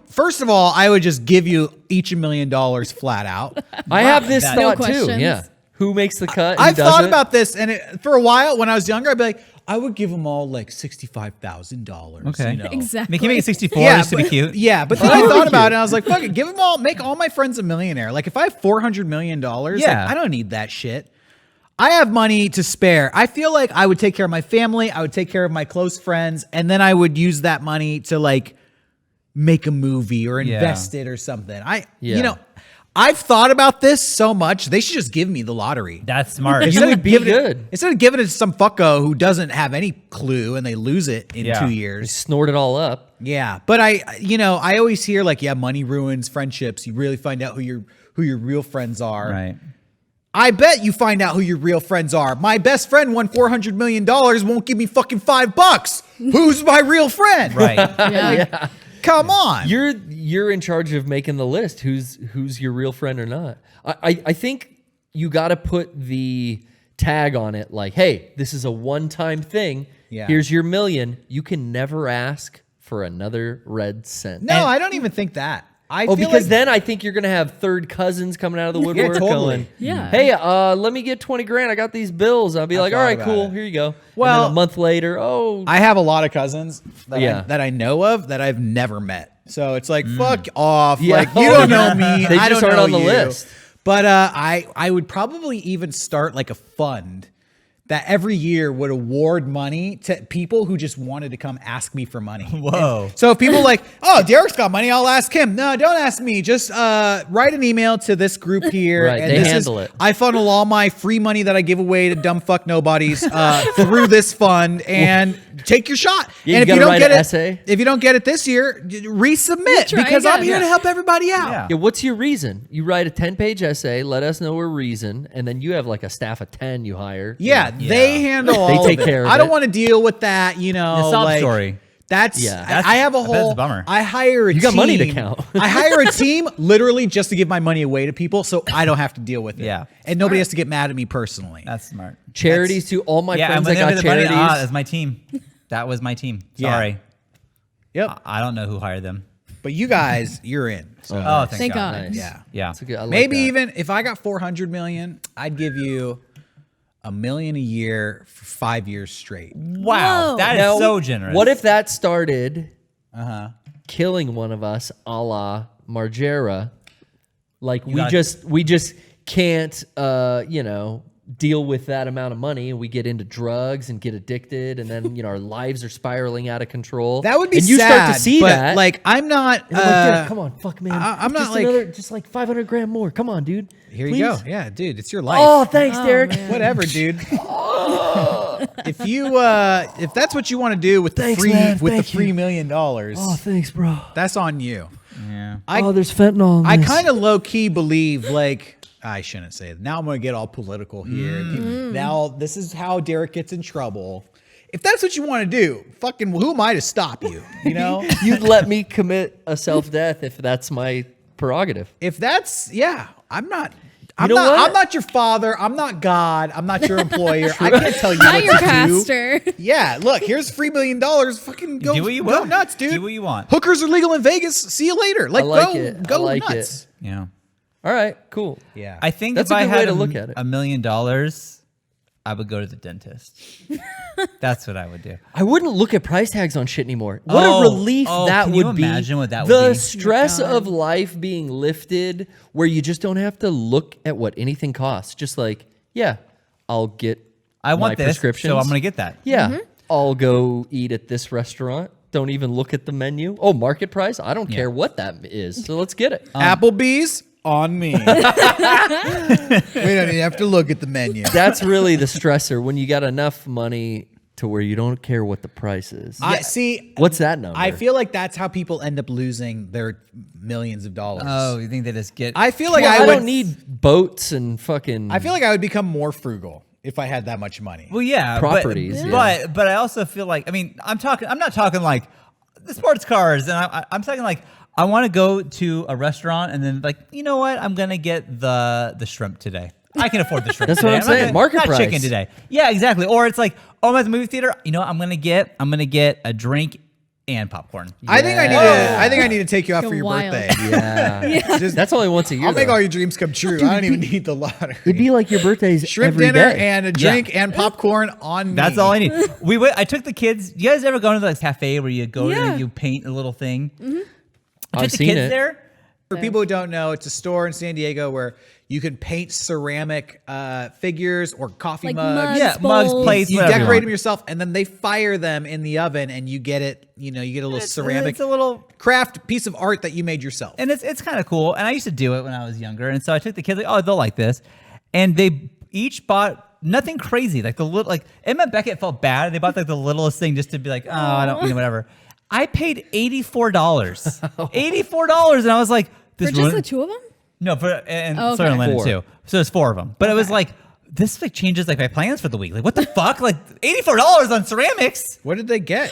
first of all, I would just give you each $1 million flat out.
I have this
that-
thought
No
too.
questions.
Yeah. Who makes the cut? Who
I've thought
doesn't?
about this, and for a while when I was younger, I'd be like, I would give them all like $65,000.
Okay.
You know?
Exactly.
Make it 64 just to be cute.
Yeah, but then I thought about it and I was like, fuck it, give them all, make all my friends a millionaire. Like if I have $400 million, like, I don't need that shit. I have money to spare. I feel like I would take care of my family. I would take care of my close friends. And then I would use that money to like make a movie or invest it or something. You know, I've thought about this so much. They should just give me the lottery.
That's smart.
You would be good.
Instead of giving it to some fucko who doesn't have any clue and they lose it in 2 years.
Snort it all up.
Yeah. But I always hear like, money ruins friendships. You really find out who your real friends are.
Right.
I bet you find out who your real friends are. My best friend won $400 million, won't give me fucking $5. Who's my real friend?
Right.
Yeah.
Come on.
You're in charge of making the list. Who's your real friend or not? I think you got to put the tag on it like, hey, this is a one-time thing.
Yeah.
Here's your $1 million. You can never ask for another red cent.
No, I don't even think that.
Because then I think you're gonna have third cousins coming out of the woodwork going,
Yeah.
"Hey, let me get 20 grand. I got these bills." I'll be like, "All right,
thought
cool.
about it.
Here you go."
Well,
and then a month later,
I have a lot of cousins that,
Yeah.
I know of that I've never met. So it's like, fuck off.
Yeah.
Like, you don't know me.
They
I
just
don't
aren't
know
on the
you.
list.
But I would probably even start like a fund that every year would award money to people who just wanted to come ask me for money.
Whoa.
So if people are like, oh, Derrick's got money, I'll ask him. No, don't ask me. Just write an email to this group here.
Right,
and
they
this
handle it.
I funnel all my free money that I give away to dumb fuck nobodies through this fund and take your shot.
Yeah,
and
you
if you
gotta
don't
write
get
an
it,
essay.
if you don't get it this year, resubmit
Try
because I'm
again.
here to help everybody out.
Yeah.
Yeah, what's your reason? You write a 10-page essay, let us know your reason, and then you have like a staff of 10 you hire.
Yeah, they handle all
They
of
take
it.
care of
I don't
it.
want to deal with that, you know.
The sob
like,
story.
That's,
Yeah.
I have a
I bet it's
whole,
a bummer.
I hire a team.
You got money to count.
I hire a team literally just to give my money away to people so I don't have to deal with it.
Yeah.
And nobody has to get mad at me personally.
That's smart.
Charities to all my
And
friends
when
that
they
got
get the money,
charities.
that's my team. That was my team.
Yeah.
Sorry.
Yep.
I don't know who hired them.
But you guys, you're in. So
Oh,
Thank God.
Nice.
yeah.
Yeah.
That's a good, I like
Maybe
that.
even if I got 400 million, I'd give you $1 million a year for 5 years straight.
Wow.
Whoa.
That is
Now,
so generous.
What if that started killing one of us, a la Margera? Like we
gotta-
just can't, deal with that amount of money, and we get into drugs and get addicted, and then our lives are spiraling out of control.
That would be
and you
sad.
start to see
but,
that.
Like, I'm not.
And I'm like, "Dude, come on, fuck man.
I'm not
just
like-
another, just like 500 grand more. Come on, dude.
Here
Please?"
you go. Yeah, dude, it's your life.
Oh, thanks, Derrick.
Whatever, dude. If you if that's what you want to do with the
Thanks,
free
man.
with the
Thank you.
$3 million,
Oh, thanks, bro.
that's on you.
Yeah.
There's fentanyl. In
I
this.
kind of low key believe like I shouldn't say it. Now I'm gonna get all political here. Now this is how Derrick gets in trouble. If that's what you want to do, fucking who am I to stop you? You know?
You'd let me commit a self-death if that's my prerogative.
If that's I'm not.
know what?
I'm not your father. I'm not God. I'm not your employer. I can't tell you what
Not your
to do.
pastor.
Yeah, look, here's $3 million. Fucking go,
Do what you
go
want.
nuts, dude.
Do what you want.
Hookers are legal in Vegas. See you later. Like,
like
go,
it.
go
I like
nuts.
Yeah.
All right, cool.
Yeah.
I think
That's
if
a
I
good way
had
to look at it.
$1 million, I would go to the dentist. That's what I would do.
I wouldn't look at price tags on shit anymore. What
Oh,
a relief that
can
would
you
be.
imagine what that would
the
be?
stress of life being lifted where you just don't have to look at what anything costs. Just like, yeah, I'll get
I want
my
this,
prescriptions.
so I'm going to get that.
Yeah, I'll go eat at this restaurant. Don't even look at the menu. Oh, market price? I don't care what that is. So let's get it.
Applebee's on me. We don't even have to look at the menu.
That's really the stressor when you got enough money to where you don't care what the price is.
I see.
What's that number?
I feel like that's how people end up losing their millions of dollars.
Oh, you think they just get...
I feel like
Well,
I would
don't need boats and fucking.
I feel like I would become more frugal if I had that much money.
Well, yeah,
Properties,
but I also feel like I'm not talking like the sports cars, and I'm talking like I want to go to a restaurant and then like, you know what, I'm gonna get the shrimp today. I can afford the shrimp.
That's
today.
what I'm saying.
Not
Market
not
price.
chicken today. Yeah, exactly. Or it's like, oh, I'm at the movie theater. You know, I'm gonna get a drink and popcorn.
I think I need to take you out for your
Wild.
birthday.
Yeah.
Just,
That's only once a year.
I'll make
though.
all your dreams come true. I don't even need the lottery.
It'd be like your birthday's
Shrimp
every
dinner
day.
and a drink and popcorn on me.
That's all I need. I took the kids. You guys ever go to the cafe where you go
Yeah.
and you paint a little thing? I
I've
took the
seen
kids
it.
there.
For people who don't know, it's a store in San Diego where you can paint ceramic figures or coffee
Like
mugs.
mugs,
Yeah, mugs,
bowls.
plates,
You
whatever
decorate
want.
them yourself, and then they fire them in the oven, and you get it. You get a little ceramic.
It's a little,
craft piece of art that you made yourself.
and it's kind of cool. And I used to do it when I was younger. And so I took the kids like, oh, they'll like this, and they each bought nothing crazy. Like the little, like Emma and Beckett felt bad. They bought like the littlest thing just to be like, oh, I don't, whatever. I paid $84. $84, and I was like, this
For just
ruined-
the two of them?
No, and
Oh,
Sawyer and
okay.
Lennon
Four.
too. So it's 4 of them. But it was like, this like changes like my plans for the week. Like, what the fuck? Like $84 on ceramics.
What did they get?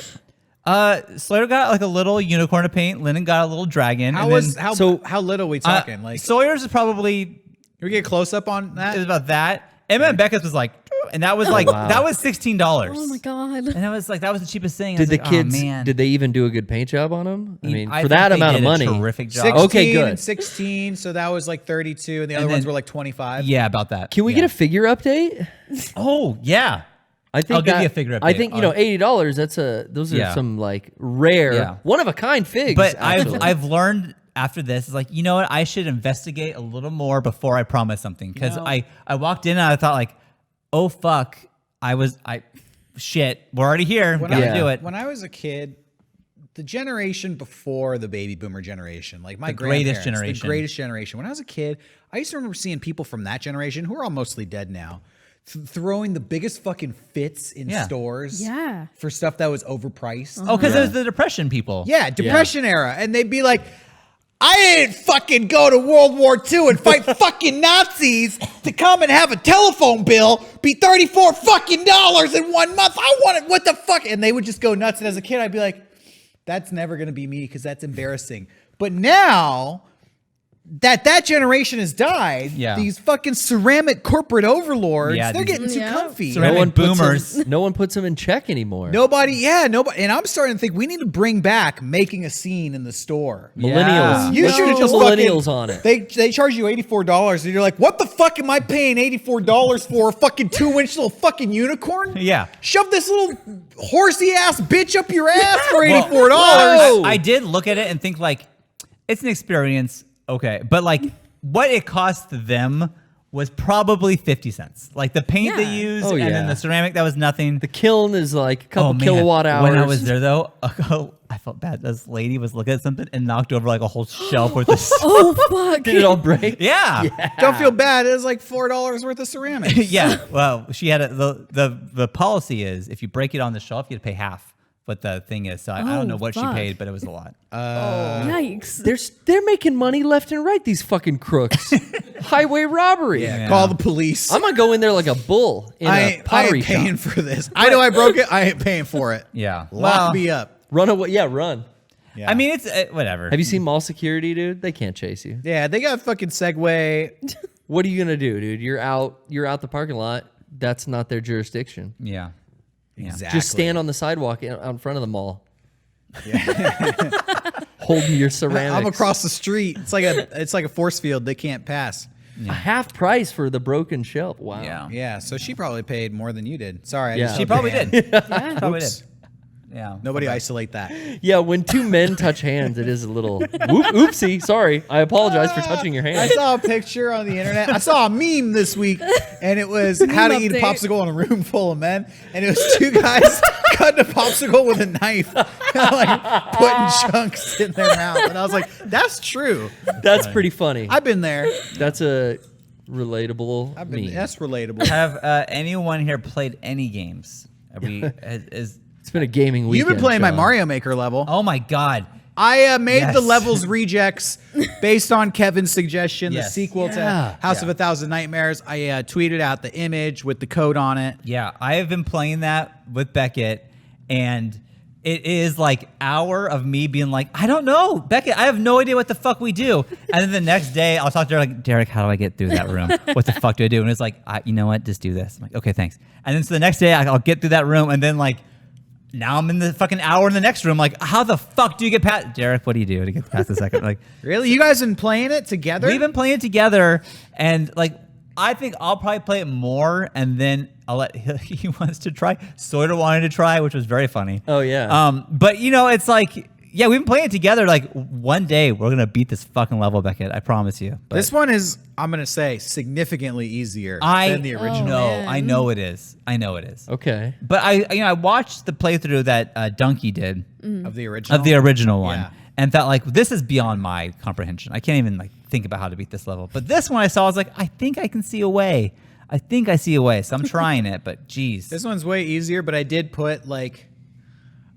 Sawyer got like a little unicorn to paint. Lennon got a little dragon.
How
and
was
then,
how little we talking? Like,
Sawyer's is probably
can we get close up on that?
it was about that. Emma and Becca's was like, and that was like that was $16.
Oh my god.
And I was like, that was the cheapest thing. I
Did
was
the
like,
kids?
Oh, man.
Did they even do a good paint job on them? I mean,
I
for
think
that
they
amount
did
of
a
money,
terrific job.
16
Okay, good.
and 16, so that was like 32, and the other
And
ones
then-
were like 25.
Yeah, about that.
Can we get a figure update?
Oh yeah.
I think
I'll give you a figure
I
update.
think $80. Those are
Yeah.
some like rare,
Yeah.
one of a kind figs.
But
actually.
I've learned after this is like, you know what? I should investigate a little more before I promise something. Because I walked in and I thought like, oh fuck, shit, we're already here.
When
Gotta
I,
do it.
When I was a kid, the generation before the baby boomer generation, like my
The greatest
grandparents,
generation.
the greatest generation. When I was a kid, I used to remember seeing people from that generation who are all mostly dead now, throwing the biggest fucking fits in
Yeah.
stores.
Yeah.
For stuff that was overpriced.
Oh, because it was the depression people.
Yeah, Depression era. And they'd be like, I didn't fucking go to World War II and fight fucking Nazis to come and have a telephone bill be $34 fucking in 1 month. I want it. What the fuck? And they would just go nuts. And as a kid, I'd be like, that's never going to be me because that's embarrassing. But now that generation has died,
Yeah.
these fucking ceramic corporate overlords,
Yeah,
they're
these-
getting too
Yeah.
comfy.
Ceramic boomers.
No one puts them in check anymore.
Nobody. And I'm starting to think we need to bring back making a scene in the store.
Millennials.
You
Let's
should
get
have
the
just
millennials
fucking,
on it.
They charge you $84, and you're like, what the fuck am I paying $84 for? A fucking 2-inch little fucking unicorn?
Yeah.
Shove this little horsey ass bitch up your ass for $84.
Whoa.
I did look at it and think like, it's an experience. Okay. But like what it cost them was probably 50 cents. Like the paint they
Yeah.
used
Oh,
and
yeah.
then the ceramic, that was nothing.
The kiln is like a couple
man.
kilowatt hours.
When I was there though, I felt bad. This lady was looking at something and knocked over like a whole shelf worth of
Oh fuck.
Did it all break?
Yeah.
Don't feel bad. It was like $4 worth of ceramics.
Yeah. Well, she had the policy is if you break it on the shelf, you have to pay half what the thing is. So I don't know what she
fuck.
paid, but it was a lot.
Yikes.
They're making money left and right. These fucking crooks. Highway robbery.
Yeah, call the police.
I'm gonna go in there like a bull in
I
a
ain't
pottery
paying
shop.
for this. I know I broke it. I ain't paying for it.
Yeah.
Lock
Well,
me up.
Run away. Yeah, run.
Yeah.
I mean, it's whatever.
Have you seen mall security, dude? They can't chase you.
Yeah, they got fucking Segway.
What are you gonna do, dude? You're out the parking lot. That's not their jurisdiction.
Yeah.
Exactly.
Just stand on the sidewalk out in front of the mall. Holding your ceramics.
I'm across the street. It's like a force field. They can't pass.
A half price for the broken shelf. Wow.
Yeah.
Yeah, so she probably paid more than you did. Sorry, I
Yeah.
just
She
took
probably
your hand.
did. Probably
Oops.
did. Yeah.
Nobody isolate that.
Yeah, when two men touch hands, it is a little oopsie. Sorry. I apologize for touching your
I
hand.
saw a picture on the internet. I saw a meme this week, and it was how to eat a
update.
popsicle in a room full of men. And it was two guys cutting a popsicle with a knife, like putting chunks in their mouth. And I was like, that's true.
That's pretty funny.
I've been there.
That's a relatable meme.
That's relatable.
Have anyone here played any games? Have we?
It's been a gaming weekend.
You've been playing my
Sean.
Mario Maker level.
Oh my God.
I made the
Yes.
levels rejects based on Kevin's suggestion, the
Yes.
sequel
Yeah.
to House of a Thousand Nightmares. I tweeted out the image with the code on it.
Yeah, I have been playing that with Beckett, and it is like hour of me being like, I don't know, Beckett, I have no idea what the fuck we do. And then the next day, I'll talk to her like, Derrick, how do I get through that room? What the fuck do I do? And it's like, you know what, just do this. I'm like, okay, thanks. And then so the next day, I'll get through that room, and then like now I'm in the fucking hour in the next room. Like, how the fuck do you get past Derrick? What do you do to get past the second? Like,
Really? You guys been playing it together?
we've been playing it together, and like, I think I'll probably play it more, and then I'll let he wants to try. Sort of wanted to try, which was very funny.
Oh, yeah.
But you know, it's like, yeah, we've been playing it together. Like, one day we're gonna beat this fucking level, Beckett. I promise you. But
This one is, I'm going to say, significantly easier than the original.
know. I know it is. I know it is.
Okay.
But I watched the playthrough that Donkey did
Of the original?
of the original one,
Yeah.
and thought like, this is beyond my comprehension. I can't even like think about how to beat this level. But this one I saw, I was like, I think I can see a way. I think I see a way. So I'm trying it. But geez,
This one's way easier, but I did put like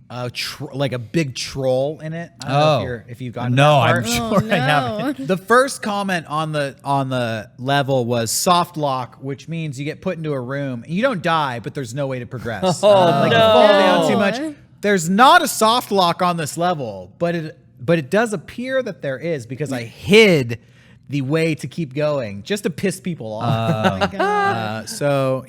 a big troll in it. I don't know if you've gotten
no,
that
I'm
part.
sure I haven't.
The first comment on the level was soft lock, which means you get put into a room and you don't die, but there's no way to progress.
Oh,
like you fall down too
No.
much. There's not a soft lock on this level, but it does appear that there is because I hid the way to keep going just to piss people off. So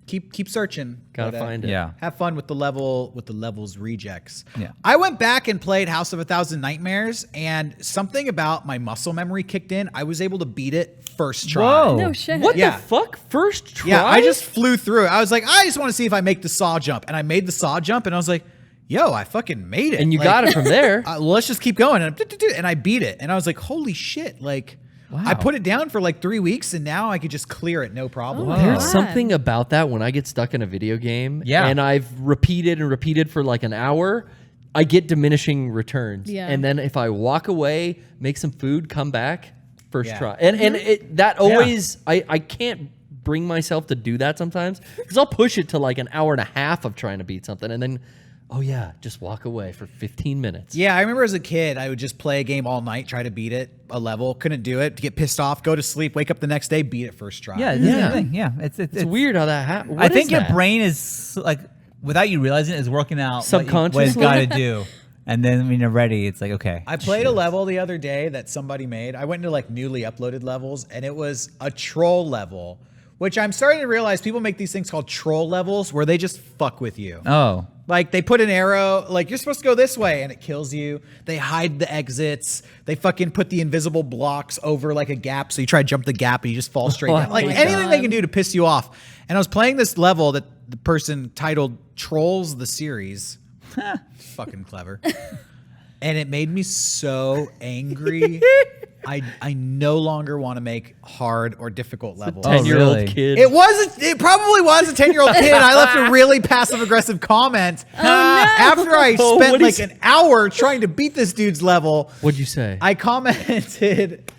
keep searching.
Gotta
but,
find it.
Yeah.
Have fun with the levels rejects.
Yeah.
I went back and played House of a Thousand Nightmares, and something about my muscle memory kicked in. I was able to beat it first try.
Whoa.
No shit.
What
Yeah.
the fuck? First try?
Yeah, I just flew through it. I was like, I just want to see if I make the saw jump, and I made the saw jump, and I was like, yo, I fucking made it.
And you
Like,
got it from there.
let's just keep going, and I beat it, and I was like, holy shit, like. I put it down for like 3 weeks, and now I could just clear it, no problem.
Oh,
There's
God.
something about that when I get stuck in a video game and I've repeated and repeated for like an hour, I get diminishing returns.
Yeah.
And then if I walk away, make some food, come back, first
Yeah.
try. And that always, I can't bring myself to do that sometimes because I'll push it to like an hour and a half of trying to beat something and then, oh yeah, just walk away for 15 minutes.
Yeah, I remember as a kid, I would just play a game all night, try to beat it, a level, couldn't do it, get pissed off, go to sleep, wake up the next day, beat it first try.
yeah, it's the
Yeah.
same thing. Yeah, it's
Weird how that happens.
I think your brain is like, without you realizing it, is working out what it's
Subconsciously?
got to do, and then when you're ready, it's like, okay.
I played a level the other day that somebody made. I went into like newly uploaded levels, and it was a troll level, which I'm starting to realize people make these things called troll levels where they just fuck with you.
Oh.
Like they put an arrow, like you're supposed to go this way and it kills you. They hide the exits. They fucking put the invisible blocks over like a gap. So you try to jump the gap and you just fall straight down. Like
my
anything they
God.
can do to piss you off. And I was playing this level that the person titled Trolls the Series. Fucking clever. And it made me so angry. I no longer want to make hard or difficult levels.
10-year-old
really?
kid.
It probably was a 10-year-old kid. I left a really passive-aggressive comment after I
Oh,
spent
what'd he
like
say?
an hour trying to beat this dude's level.
What'd you say?
I commented,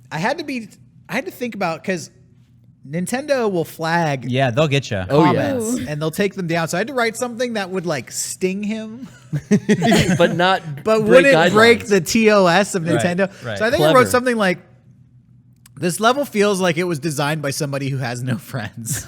I had to think about, because Nintendo will flag
Yeah, they'll get you.
Oh, yeah.
comments and they'll take them down. So I had to write something that would like sting him,
but not
but
break
wouldn't break
guidelines.
the TOS of Nintendo.
right.
So I think I
Clever.
wrote something like, this level feels like it was designed by somebody who has no friends.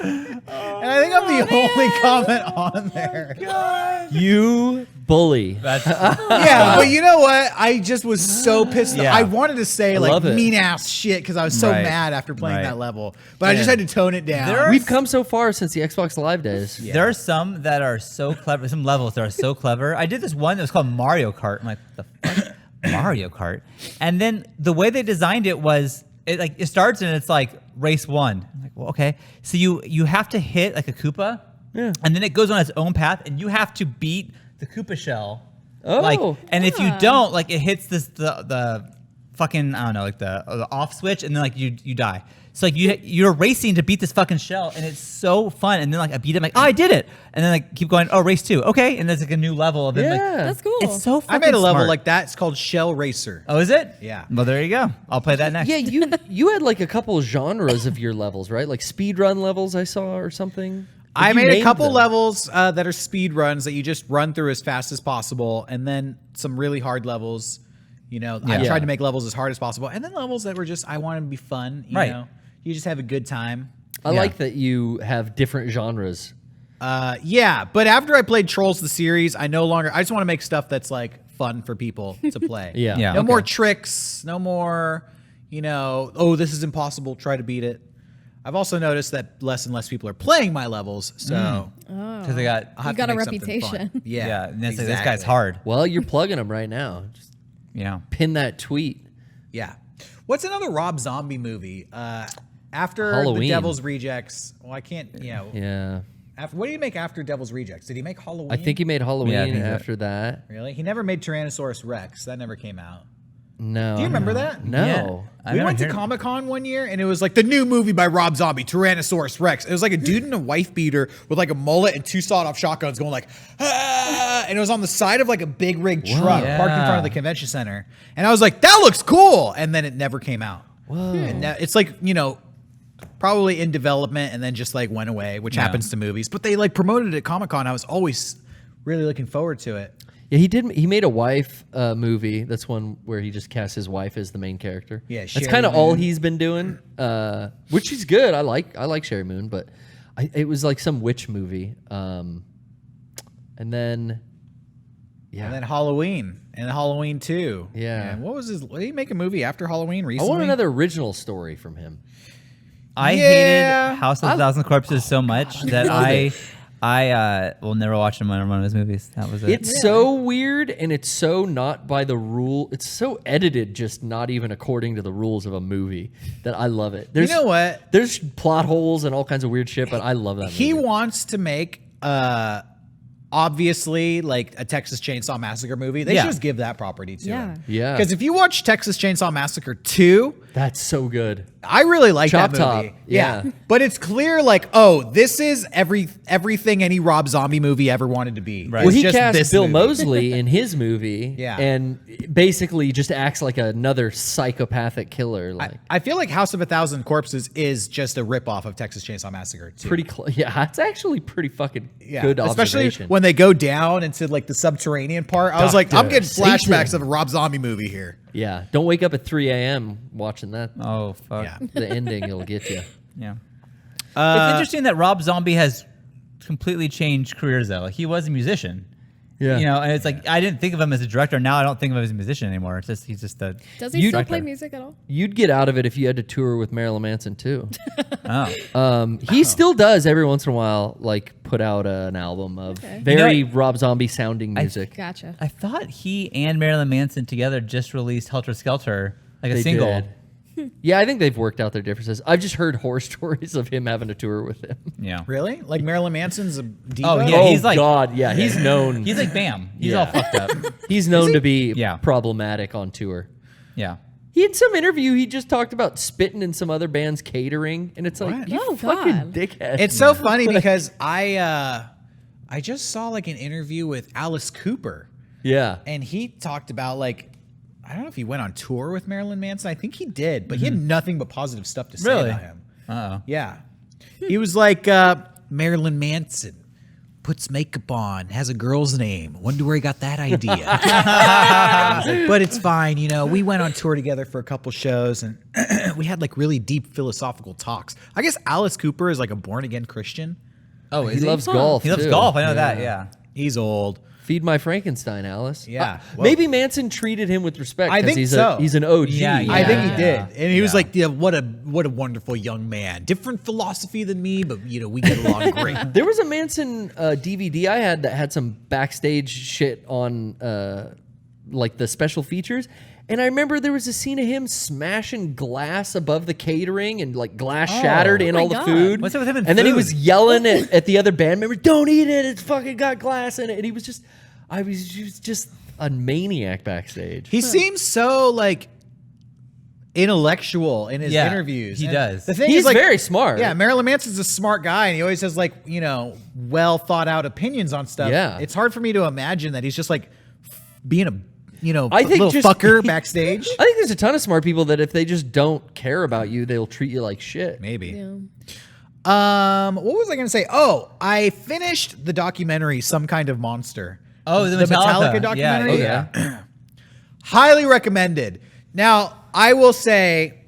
And I think I'm the only comment on there.
You bully.
That's
Yeah, but you know what? I just was so pissed.
Yeah.
I wanted to say like
love it.
mean ass shit because I was so
Right.
mad after playing
Right.
that level. But I just had to tone it down.
There are
We've come so far since the Xbox Live days.
There are some that are so clever. Some levels that are so clever. I did this one that was called Mario Kart. I'm like, the fuck? Mario Kart. And then the way they designed it was, it starts and it's like race one. I'm like, well, okay. So you have to hit like a Koopa, and then it goes on its own path, and you have to beat the Koopa shell.
Oh.
Like, and if you don't, like, it hits the fucking, I don't know, like the off switch, and then like you die. So like you're racing to beat this fucking shell, and it's so fun. And then like I beat it, I'm like, oh, I did it. And then like keep going, oh, race 2, okay. And there's like a new level of it. Like,
Yeah.
That's cool.
it's so
I
fucking
made a level
smart.
like that. It's called Shell Racer.
Oh, is it?
Yeah.
Well, there you go. I'll play that next.
Yeah, you had like a couple of genres of your levels, right? Like speed run levels I saw or something.
I
You
made a
named
couple
them.
levels that are speed runs that you just run through as fast as possible, and then some really hard levels. You know, I
Yeah.
tried to make levels as hard as possible, and then levels that were just I wanted to be fun. You
Right.
know, you just have a good time.
I
Yeah.
like that you have different genres.
Yeah, but after I played Trolls the series, I just want to make stuff that's like fun for people to play.
Yeah.
Yeah.
No
Okay.
more tricks. No more. You know, oh, this is impossible. Try to beat it. I've also noticed that less and less people are playing my levels, so
Because they got
I'll have
You got
to
a
make something
reputation.
fun. Yeah,
yeah. And this guy's
exactly.
hard.
Well, you're plugging them right now. Just
You know.
pin that tweet.
Yeah. What's another Rob Zombie movie? After
Halloween.
The Devil's Rejects. Well, I can't.
Yeah.
After, what did he make after Devil's Rejects? Did he make Halloween?
I think he made Halloween
Yeah, I think
after that.
Really? He never made Tyrannosaurus Rex. That never came out.
No.
Do you remember that?
No.
Yeah. I
We
never
went to
heard-
Comic-Con one year, and it was like the new movie by Rob Zombie, Tyrannosaurus Rex. It was like a dude in a wife beater with like a mullet and 2 sawed-off shotguns going like, ah! And it was on the side of like a big rig truck parked in front of the convention center. And I was like, that looks cool. And then it never came out.
Whoa.
And now, it's like, probably in development and then just like went away, which happens to movies. But they like promoted it at Comic-Con. I was always really looking forward to it.
Yeah, he did. He made a wife movie. That's one where he just cast his wife as the main character.
Yeah,
that's
Sherry
kind of all
Moon.
he's been doing, which is good. I like Sherry Moon, but it was like some witch movie. And then, yeah,
And then Halloween and Halloween 2.
Yeah.
And what was his? Did he make a movie after Halloween
I
recently?
want another original story from him.
I
Yeah.
hated House of a Thousand Corpses so much that I will never watch him on one of his movies. That was it.
It's so weird, and it's so not by the rule. It's so edited, just not even according to the rules of a movie, that I love it.
You know what?
There's plot holes and all kinds of weird shit, but I love that
He
movie.
wants to make obviously like a Texas Chainsaw Massacre movie. They
Yeah.
should just give that property to him.
Yeah.
Because if you watch Texas Chainsaw Massacre 2,
That's so good.
I really like
Chop
that
Top,
movie.
yeah.
But it's clear like, oh, this is everything any Rob Zombie movie ever wanted to be.
Right.
Well,
It's
he
just
cast
this
Bill
movie.
Moseley in his movie,
Yeah.
and basically just acts like another psychopathic killer. Like
I feel like House of a Thousand Corpses is just a ripoff of Texas Chainsaw Massacre 2.
pretty close. Yeah, it's actually pretty fucking
Yeah,
good
especially
observation.
when they go down into like the subterranean part. I was like, I'm getting flashbacks of a Rob Zombie movie here.
Yeah, don't wake up at 3 a.m. watching that.
Oh fuck.
Yeah.
The ending will get you.
Yeah. It's interesting that Rob Zombie has completely changed careers though. Like he was a musician.
Yeah.
You know, and it's like I didn't think of him as a director. Now I don't think of him as a musician anymore. It's just he's just a
Does he still play music at all?
You'd get out of it if you had to tour with Marilyn Manson too.
oh.
He still does every once in a while, like put out an album of very Rob Zombie sounding music.
Gotcha.
I thought he and Marilyn Manson together just released Helter Skelter, like a
They
single.
did. Yeah, I think they've worked out their differences. I've just heard horror stories of him having to tour with him.
Yeah.
Really? Like Marilyn Manson's a diva?
Oh, yeah.
Oh
he's like-
God, yeah, he's known.
He's like Bam. He's
Yeah.
all fucked up.
He's known to be
Yeah.
problematic on tour.
Yeah.
He had some interview. He just talked about spitting in some other band's catering, and it's like,
What?
you
Oh,
fucking
God.
dickhead.
It's so funny because I just saw like an interview with Alice Cooper,
yeah.
and he talked about like, I don't know if he went on tour with Marilyn Manson. I think he did, but he had nothing but positive stuff to say
Really?
about him.
Uh-oh.
Yeah. He was like, Marilyn Manson puts makeup on, has a girl's name. Wonder where he got that idea. He's like, but it's fine. You know, we went on tour together for a couple shows and we had like really deep philosophical talks. I guess Alice Cooper is like a born again Christian.
Oh,
He loves golf.
He loves
too.
golf. I know that. Yeah.
He's old.
Feed my Frankenstein, Alice.
Yeah.
Maybe Manson treated him with respect.
I
'cause
think
he's
so.
He's an OG.
Yeah,
I think he
yeah.
did. And he was
Yeah.
like, yeah, what a wonderful young man. Different philosophy than me, but you know, we get along great.
There was a Manson DVD I had that had some backstage shit on like the special features. And I remember there was a scene of him smashing glass above the catering and like glass shattered in
my
all the
God.
food.
What's up with him and
then he
food?
was yelling at the other band members, "Don't eat it! It's fucking got glass in it." And he was just a maniac backstage.
He seems so like intellectual in his
Yeah,
interviews.
he
And
does.
The thing
He's
is, like,
very smart.
Yeah, Marilyn Manson's a smart guy, and he always has like, you know, well thought out opinions on stuff.
Yeah.
It's hard for me to imagine that he's just like being a, you know,
I think
little
just-
fucker backstage.
I think there's a ton of smart people that if they just don't care about you, they'll treat you like shit.
Maybe.
Yeah.
What was I going to say? Oh, I finished the documentary, Some Kind of Monster.
Oh, the
Metallica
Metallica
documentary.
Yeah.
Highly recommended. Now, I will say,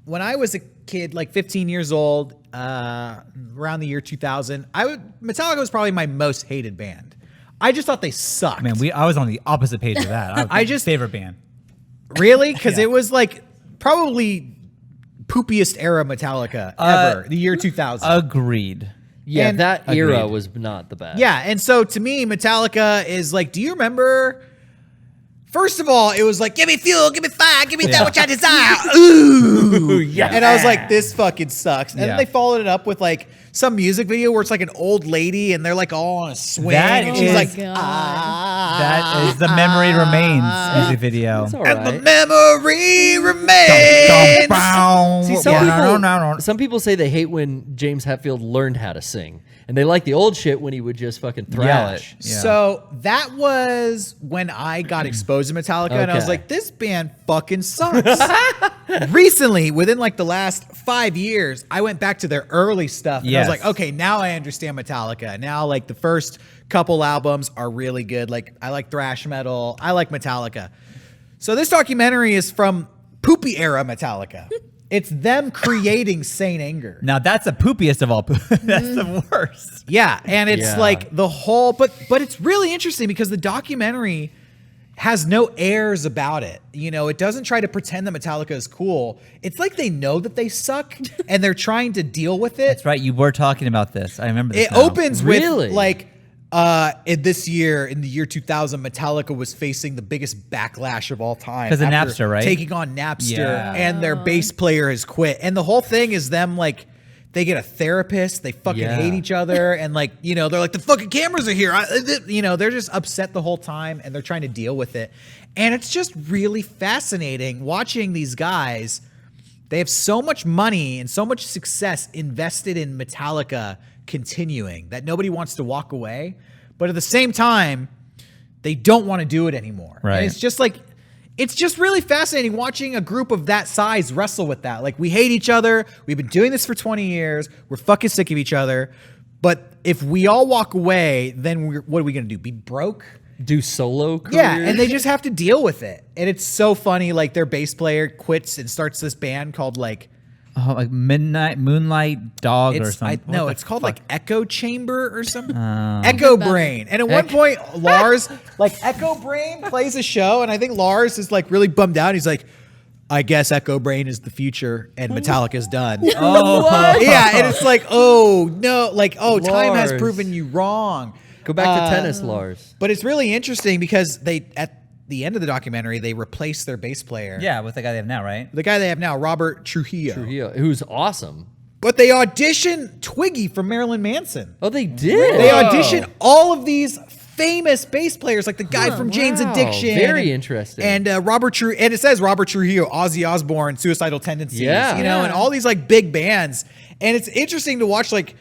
when I was a kid, like 15 years old, around the year 2000, Metallica was probably my most hated band. I just thought they sucked.
Man, I was on the opposite page of that.
I just-
favorite band.
Really? Because
Yeah.
it was like probably poopiest era Metallica ever, the year 2000.
Agreed.
Yeah,
And-
that era
Agreed.
was not the best.
Yeah, and so to me, Metallica is like, do you remember? First of all, it was like, give me fuel, give me fire, give me that which I desire. Ooh.
Yeah.
And I was like, this fucking sucks. And then
Yeah.
they followed it up with like some music video where it's like an old lady and they're like all on a swing.
That
and she's
is-
like,
God.
That is the Memory Remains music video.
It's all
and the
right.
memory remains.
See, some people say they hate when James Hetfield learned how to sing, and they like the old shit when he would just fucking thrash.
Yeah.
So that was when I got exposed to Metallica, and I was
Okay.
like, this band fucking sucks. Recently, within like the last 5 years, I went back to their early stuff, and I was
Yes.
like, okay, now I understand Metallica. Now, like, the first couple albums are really good. Like, I like thrash metal. I like Metallica. So this documentary is from poopy era Metallica. It's them creating Saint Anger.
Now that's the poopiest of all. That's the worst.
Yeah, and it's
Yeah.
like the whole, but it's really interesting because the documentary has no airs about it. You know, it doesn't try to pretend that Metallica is cool. It's like they know that they suck and they're trying to deal with it.
That's right. You were talking about this. I remember this.
It
now.
opens
Really?
with like in this year, in the year 2000, Metallica was facing the biggest backlash of all time
'Cause of
after
Napster, right?
Taking on Napster,
Yeah.
and their bass player has quit. And the whole thing is them like they get a therapist, they fucking
Yeah.
hate each other, and like you know they're like the fucking cameras are here. You know they're just upset the whole time, and they're trying to deal with it. And it's just really fascinating watching these guys. They have so much money and so much success invested in Metallica continuing that nobody wants to walk away. But at the same time, they don't want to do it anymore.
Right.
And it's just like, it's just really fascinating watching a group of that size wrestle with that. Like, we hate each other. We've been doing this for 20 years. We're fucking sick of each other. But if we all walk away, then what are we going to do? Be broke?
Do solo careers.
Yeah, and they just have to deal with it. And it's so funny. Like, their bass player quits and starts this band called like
like Moonlight Dog or something.
no, it's called like Echo Chamber or something. Echo Brain. And at one point, Lars, like Echo Brain plays a show, and I think Lars is like really bummed out. He's like, I guess Echo Brain is the future and Metallica's done. Yeah, and it's like, oh no, like, oh, time has
Lars.
proven you wrong.
Go back to tennis, Lars.
But it's really interesting because they, at the end of the documentary, they replaced their bass player.
Yeah, with the guy they have now, right?
The guy they have now, Robert Trujillo.
Who's awesome.
But they auditioned Twiggy from Marilyn Manson.
Oh, they did.
They auditioned all of these famous bass players, like the guy from Jane's
wow.
Addiction.
Very interesting.
And and it says Robert Trujillo, Ozzy Osbourne, Suicidal Tendencies.
Yeah.
You know, and all these like big bands. And it's interesting to watch like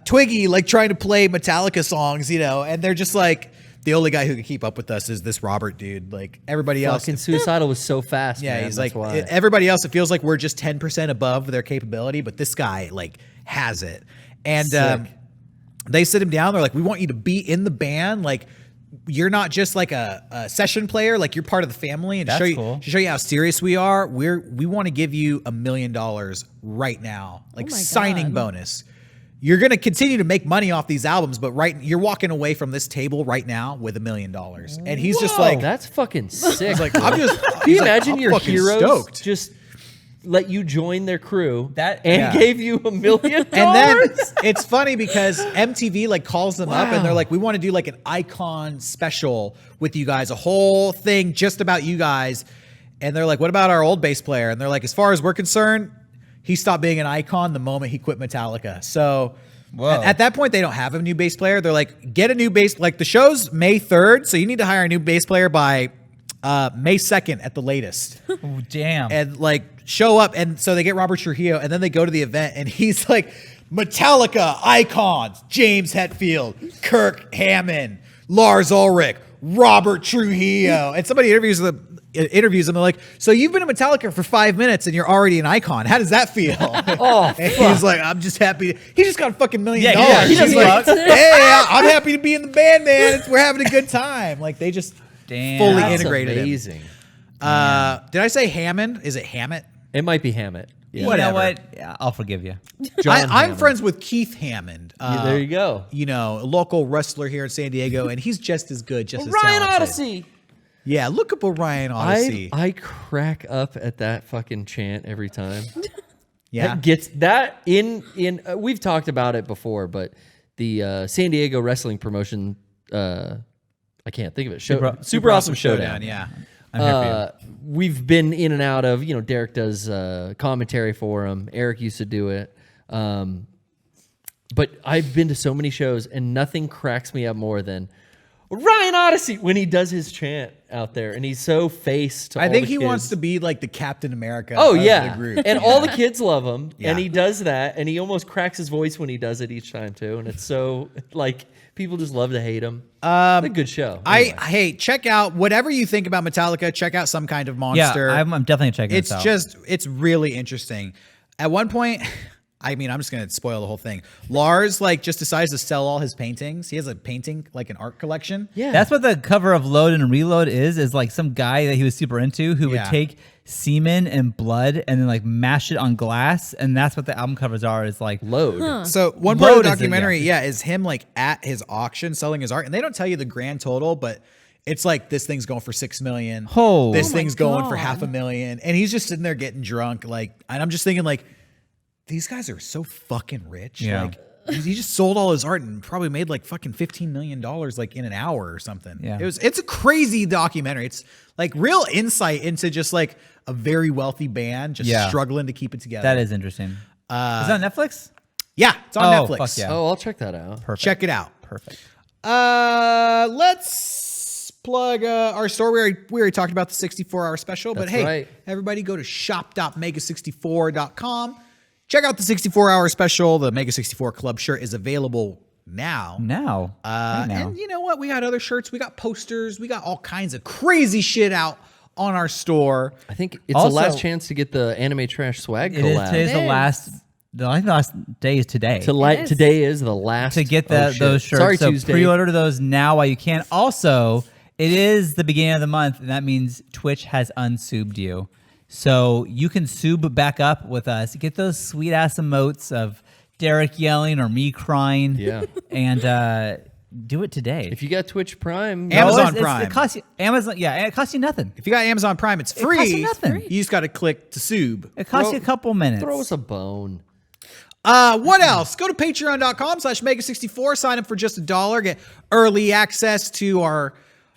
Twiggy like trying to play Metallica songs, you know, and they're just like, the only guy who can keep up with us is this Robert dude. Like everybody else.
Fucking Suicidal was so fast.
Yeah,
man.
he's
That's
like
why.
everybody else. It feels like we're just 10% above their capability, but this guy like has it. And
Sick.
they sit him down. They're like, "We want you to be in the band. Like, you're not just like a session player. Like, you're part of the family. And
That's
to
cool.
show you how serious we are, we want to give you $1 million right now, like
Oh my
signing
God.
bonus." You're going to continue to make money off these albums, but you're walking away from this table right now with $1 million. And he's just
Whoa,
like,
that's fucking sick.
like, I'm just,
Can you
he's like,
imagine
I'm
your
fucking
heroes
stoked.
just let you join their crew
That-
and
yeah.
gave you $1 million?
And then it's funny because MTV like calls them up and they're
Wow.
like, we want to do like an icon special with you guys, a whole thing just about you guys. And they're like, what about our old bass player? And they're like, as far as we're concerned, he stopped being an icon the moment he quit Metallica. So at that point, they don't have a new bass player. They're like, get a new bass. Like the show's May 3rd. So you need to hire a new bass player by May 2nd at the latest.
Oh, damn.
And like show up, and so they get Robert Trujillo, and then they go to the event, and he's like, Metallica icons, James Hetfield, Kirk Hammond, Lars Ulrich, Robert Trujillo, and somebody interviews them. They're like, so you've been in Metallica for 5 minutes and you're already an icon. How does that feel?
Oh,
and he's like, I'm just happy. He just got a fucking $1 million.
Yeah, he
He's
doesn't
like,
fuck.
hey, I'm happy to be in the band, man. We're having a good time. Like they just
Damn.
fully
That's
integrated him.
amazing.
Did I say Hammond? Is it Hammett?
It might be Hammett. Yeah.
You know
Whatever.
what? Yeah, I'll forgive you.
John
I'm
Hammond.
friends with Keith Hammond.
Yeah, there you go.
You know, a local wrestler here in San Diego, and he's just as good, just as
Ryan
talented.
Odyssey.
Yeah, look up Orion Odyssey.
I crack up at that fucking chant every time.
Yeah.
That gets that in we've talked about it before, but the San Diego wrestling promotion, I can't think of it. Super Awesome Showdown.
Yeah.
I'm here for you.
We've been in and out of, Derrick does commentary for him. Eric used to do it. But I've been to so many shows and nothing cracks me up more than Orion Odyssey when he does his chant out there and he's so faced to
I
all
think
the
he
kids.
wants to be like the Captain America
Oh
of
yeah,
the group.
and all the kids love him,
Yeah.
and he does that, and he almost cracks his voice when he does it each time too, and it's so like people just love to hate him. It's a good show. Anyway.
Hey, check out whatever you think about Metallica. Check out Some Kind of Monster.
Yeah, I'm definitely checking
It's
this out.
it's really interesting. At one point, I mean, I'm just gonna spoil the whole thing. Lars just decides to sell all his paintings. He has a painting, like an art collection.
Yeah,
That's what the cover of Load and Reload is like some guy that he was super into who
Yeah.
would take semen and blood and then mash it on glass, and that's what the album covers are. Is like
Load.
So one part of
Load
the
is it,
documentary, is him at his auction selling his art, and they don't tell you the grand total, but it's like this thing's going for $6 million.
Oh.
This
Oh my
thing's going for
God.
$500,000, and he's just sitting there getting drunk, and I'm just thinking these guys are so fucking rich.
Yeah.
He just sold all his art and probably made fucking $15 million in an hour or something.
Yeah.
It's a crazy documentary. It's real insight into just a very wealthy band just
Yeah.
struggling to keep it together.
that is interesting. Is it on Netflix?
Yeah, it's on
Oh,
Netflix.
fuck yeah.
Oh, I'll check that out.
Perfect.
Check it out.
Perfect.
Let's plug our store. We already talked about the 64-hour special, but
That's
hey,
right.
everybody go to shop.mega64.com. Check out the 64-hour special. The Mega64 Club shirt is available now.
Now. Right now.
And you know what? We got other shirts. We got posters. We got all kinds of crazy shit out on our store.
I think it's
Also-
the last chance to get the Anime Trash swag
It is
collab.
today's the
It
last. I think the last day is today.
is.
Today is the last
to get
oh, shit.
those shirts.
Sorry,
so
Tuesday.
pre-order those now while you can. Also, it is the beginning of the month, and that means Twitch has unsubbed you. So you can sub back up with us. Get those sweet ass emotes of Derrick yelling or me crying.
Yeah.
And do it today.
If you got Twitch Prime,
Amazon Prime.
It costs you Amazon. Yeah, and it costs you nothing.
If you got Amazon Prime, it's free.
costs you nothing.
You just got to click to sub.
It costs you a couple minutes.
throw us a bone.
What else? Go to patreon.com/mega64. Sign up for just $1. Get early access to our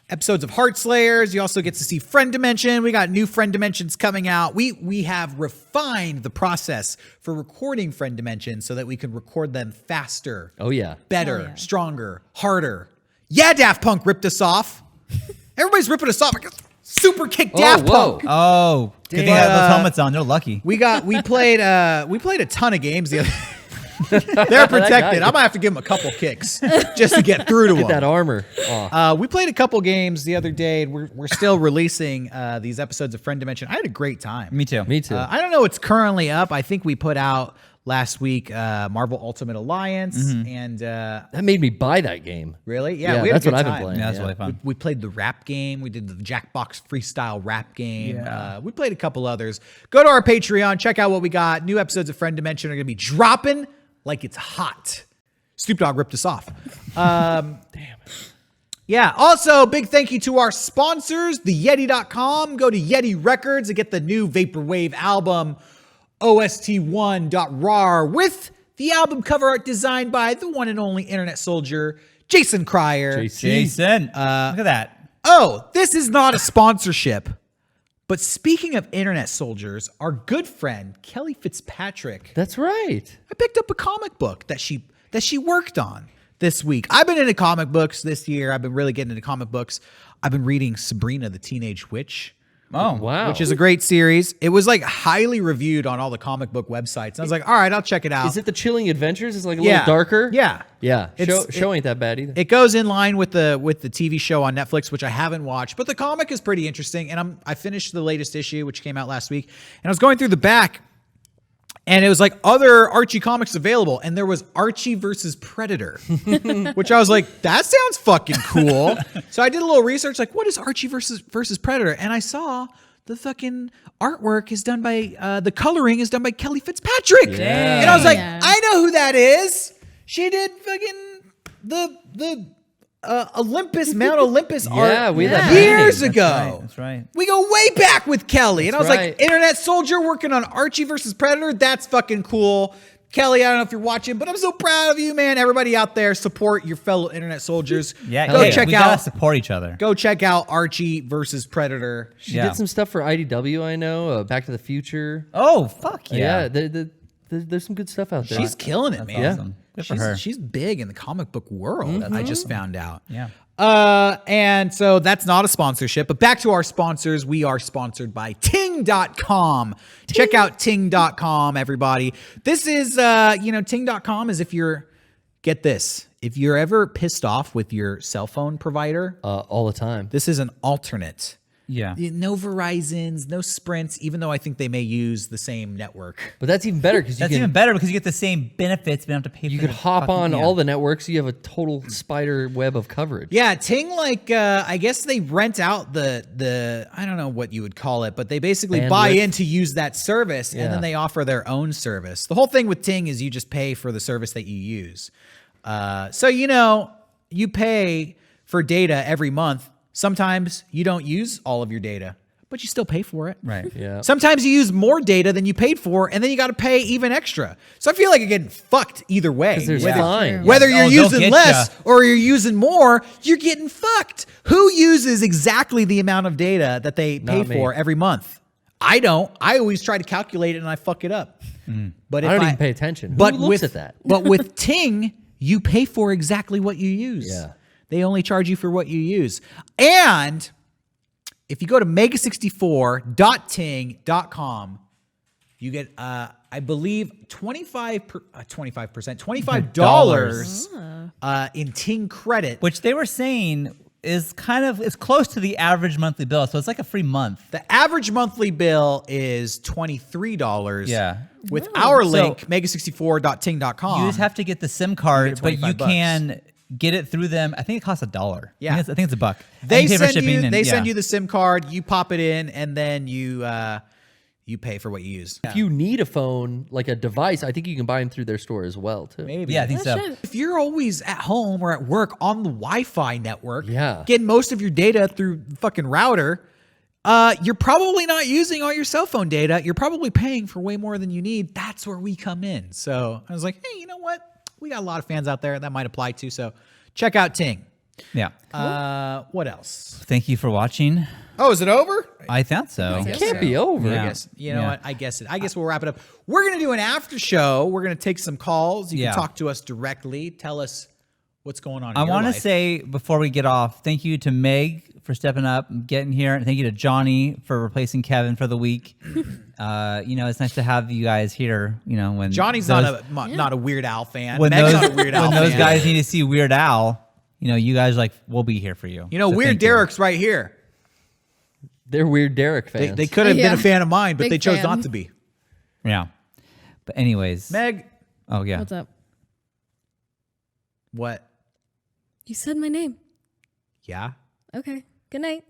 episodes of Heart Slayers. You also get to see Friend Dimension. We got new Friend Dimensions coming out. We have refined the process for recording Friend Dimensions so that we can record them faster,
Oh yeah.
better,
Oh, yeah.
stronger, harder. Yeah, Daft Punk ripped us off. Everybody's ripping us off. Super kick Daft
whoa.
Punk.
Oh, good thing I have those helmets on. They're lucky.
We played a ton of games the other. They're protected. I might have to give them a couple kicks just to get through to them.
That armor. Oh.
We played a couple games the other day. And we're still releasing these episodes of Friend Dimension. I had a great time.
Me too.
Me too.
I don't know what's currently up. I think we put out last week Marvel Ultimate Alliance, and
That made me buy that game.
really,
Yeah,
we had
that's
a good
what I've been
time.
playing.
Yeah, that's
Yeah.
really fun.
We played the rap game. We did the Jackbox freestyle rap game.
Yeah.
We played a couple others. Go to our Patreon. Check out what we got. New episodes of Friend Dimension are going to be dropping like it's hot. Snoop Dogg ripped us off. Damn it. Yeah. Also, big thank you to our sponsors, theyeti.com. Go to Yeti Records and get the new Vaporwave album, OST1.rar, with the album cover art designed by the one and only internet soldier, Jason Cryer.
Jason, look at that.
Oh, this is not a sponsorship. But speaking of internet soldiers, our good friend, Kelly Fitzpatrick,
That's right.
I picked up a comic book that she worked on this week. I've been into comic books this year. I've been really getting into comic books. I've been reading Sabrina the Teenage Witch,
Oh,
Wow.
which is a great series. It was highly reviewed on all the comic book websites. And I was like, all right, I'll check it out.
Is it the Chilling Adventures? It's like a
Yeah.
little darker.
Yeah.
Yeah.
It's-
Show ain't that bad either.
It goes in line with the TV show on Netflix, which I haven't watched, but the comic is pretty interesting. And I finished the latest issue, which came out last week, and I was going through the back, and it was other Archie comics available, and there was Archie versus Predator, which I was like, that sounds fucking cool. So I did a little research, what is Archie versus Predator, and I saw the fucking artwork is done by the coloring is done by Kelly Fitzpatrick, and I was like,
Yeah.
I know who that is. She did fucking the Mount Olympus
Yeah,
art
we had that
years
painting.
ago.
That's right.
We go way back with Kelly. And I was
That's
like,
right.
Internet Soldier working on Archie versus Predator. That's fucking cool. Kelly, I don't know if you're watching, but I'm so proud of you, man. Everybody out there, support your fellow Internet Soldiers.
Yeah,
Go
hey,
check
we gotta
out.
support each other.
Go check out Archie versus Predator.
She
Yeah.
did some stuff for IDW, I know. Back to the Future.
Oh fuck yeah!
There's some good stuff out there.
She's killing it, man.
awesome. Good for her.
She's big in the comic book world. I just found out.
Yeah.
And so that's not a sponsorship, but back to our sponsors. We are sponsored by Ting.com. Check out Ting.com, everybody. This is, Ting.com is if you're ever pissed off with your cell phone provider,
all the time.
this is an alternate.
Yeah.
No Verizons, no Sprints, even though I think they may use the same network.
But that's even better because you
That's
can
even better because you get the same benefits. You don't have to pay.
you
for
could
the
hop
fucking-
on
yeah.
all the networks. You have a total spider web of coverage.
Yeah, Ting, I guess they rent out the I don't know what you would call it, but they basically buy
Bandwidth.
in to use that service, and
Yeah.
then they offer their own service. The whole thing with Ting is you just pay for the service that you use. So you pay for data every month. Sometimes you don't use all of your data, but you still pay for it.
Right.
Yeah.
Sometimes you use more data than you paid for, and then you got to pay even extra. So I feel like you're getting fucked either way.
'Cause there's
Whether-
fines.
Whether you're
Oh, they'll
using
get
less
ya.
or you're using more, you're getting fucked. Who uses exactly the amount of data that they pay
Not me.
for every month? I don't. I always try to calculate it and I fuck it up. But if
I don't even pay attention. Who
But
looks
with
at that?
but with Ting, you pay for exactly what you use.
Yeah.
They only charge you for what you use. And if you go to mega64.ting.com, you get, I believe, $25 in Ting credit.
Which they were saying is it's close to the average monthly bill, so it's like a free month.
The average monthly bill is $23.
Yeah.
With our
So-
link, mega64.ting.com.
You just have to get the SIM card, but you
25 bucks.
can get it through them. I think it costs $1.
Yeah.
I think it's $1.
They
And pay for
send you.
shipping and-
They
yeah.
send you the SIM card. You pop it in, and then you pay for what you use.
If you need a phone, like a device, I think you can buy them through their store as well, too.
Maybe.
Yeah, I think so.
shit.
If you're always at home or at work on the Wi-Fi network,
Yeah.
getting most of your data through the fucking router, you're probably not using all your cell phone data. You're probably paying for way more than you need. That's where we come in. So I was like, hey, you know what? We got a lot of fans out there that might apply to. So check out Ting.
Yeah.
What else?
Thank you for watching.
Oh, is it over?
I thought so.
It can't be over.
Yeah.
I guess. You know
Yeah.
what? I guess we'll wrap it up. We're going to do an after show. We're going to take some calls. You
Yeah.
can talk to us directly. Tell us what's going on in
I
your
want to
life.
say before we get off, thank you to Meg for stepping up and getting here. And thank you to Johnny for replacing Kevin for the week. It's nice to have you guys here, when
Johnny's
those,
not a Weird Al fan.
when
Meg's
those,
not a Weird Al
when those
fan.
guys need to see Weird Al, you guys we'll be here for you. So
Weird
thank you.
Derrick's right here.
They're weird Derrick fans.
They could have been
Yeah.
a fan of mine, but
Big
they chose
fan.
not to be.
Yeah. But anyways.
Meg,
Oh, yeah.
What's up?
what?
You said my name.
Yeah.
Okay. Good night.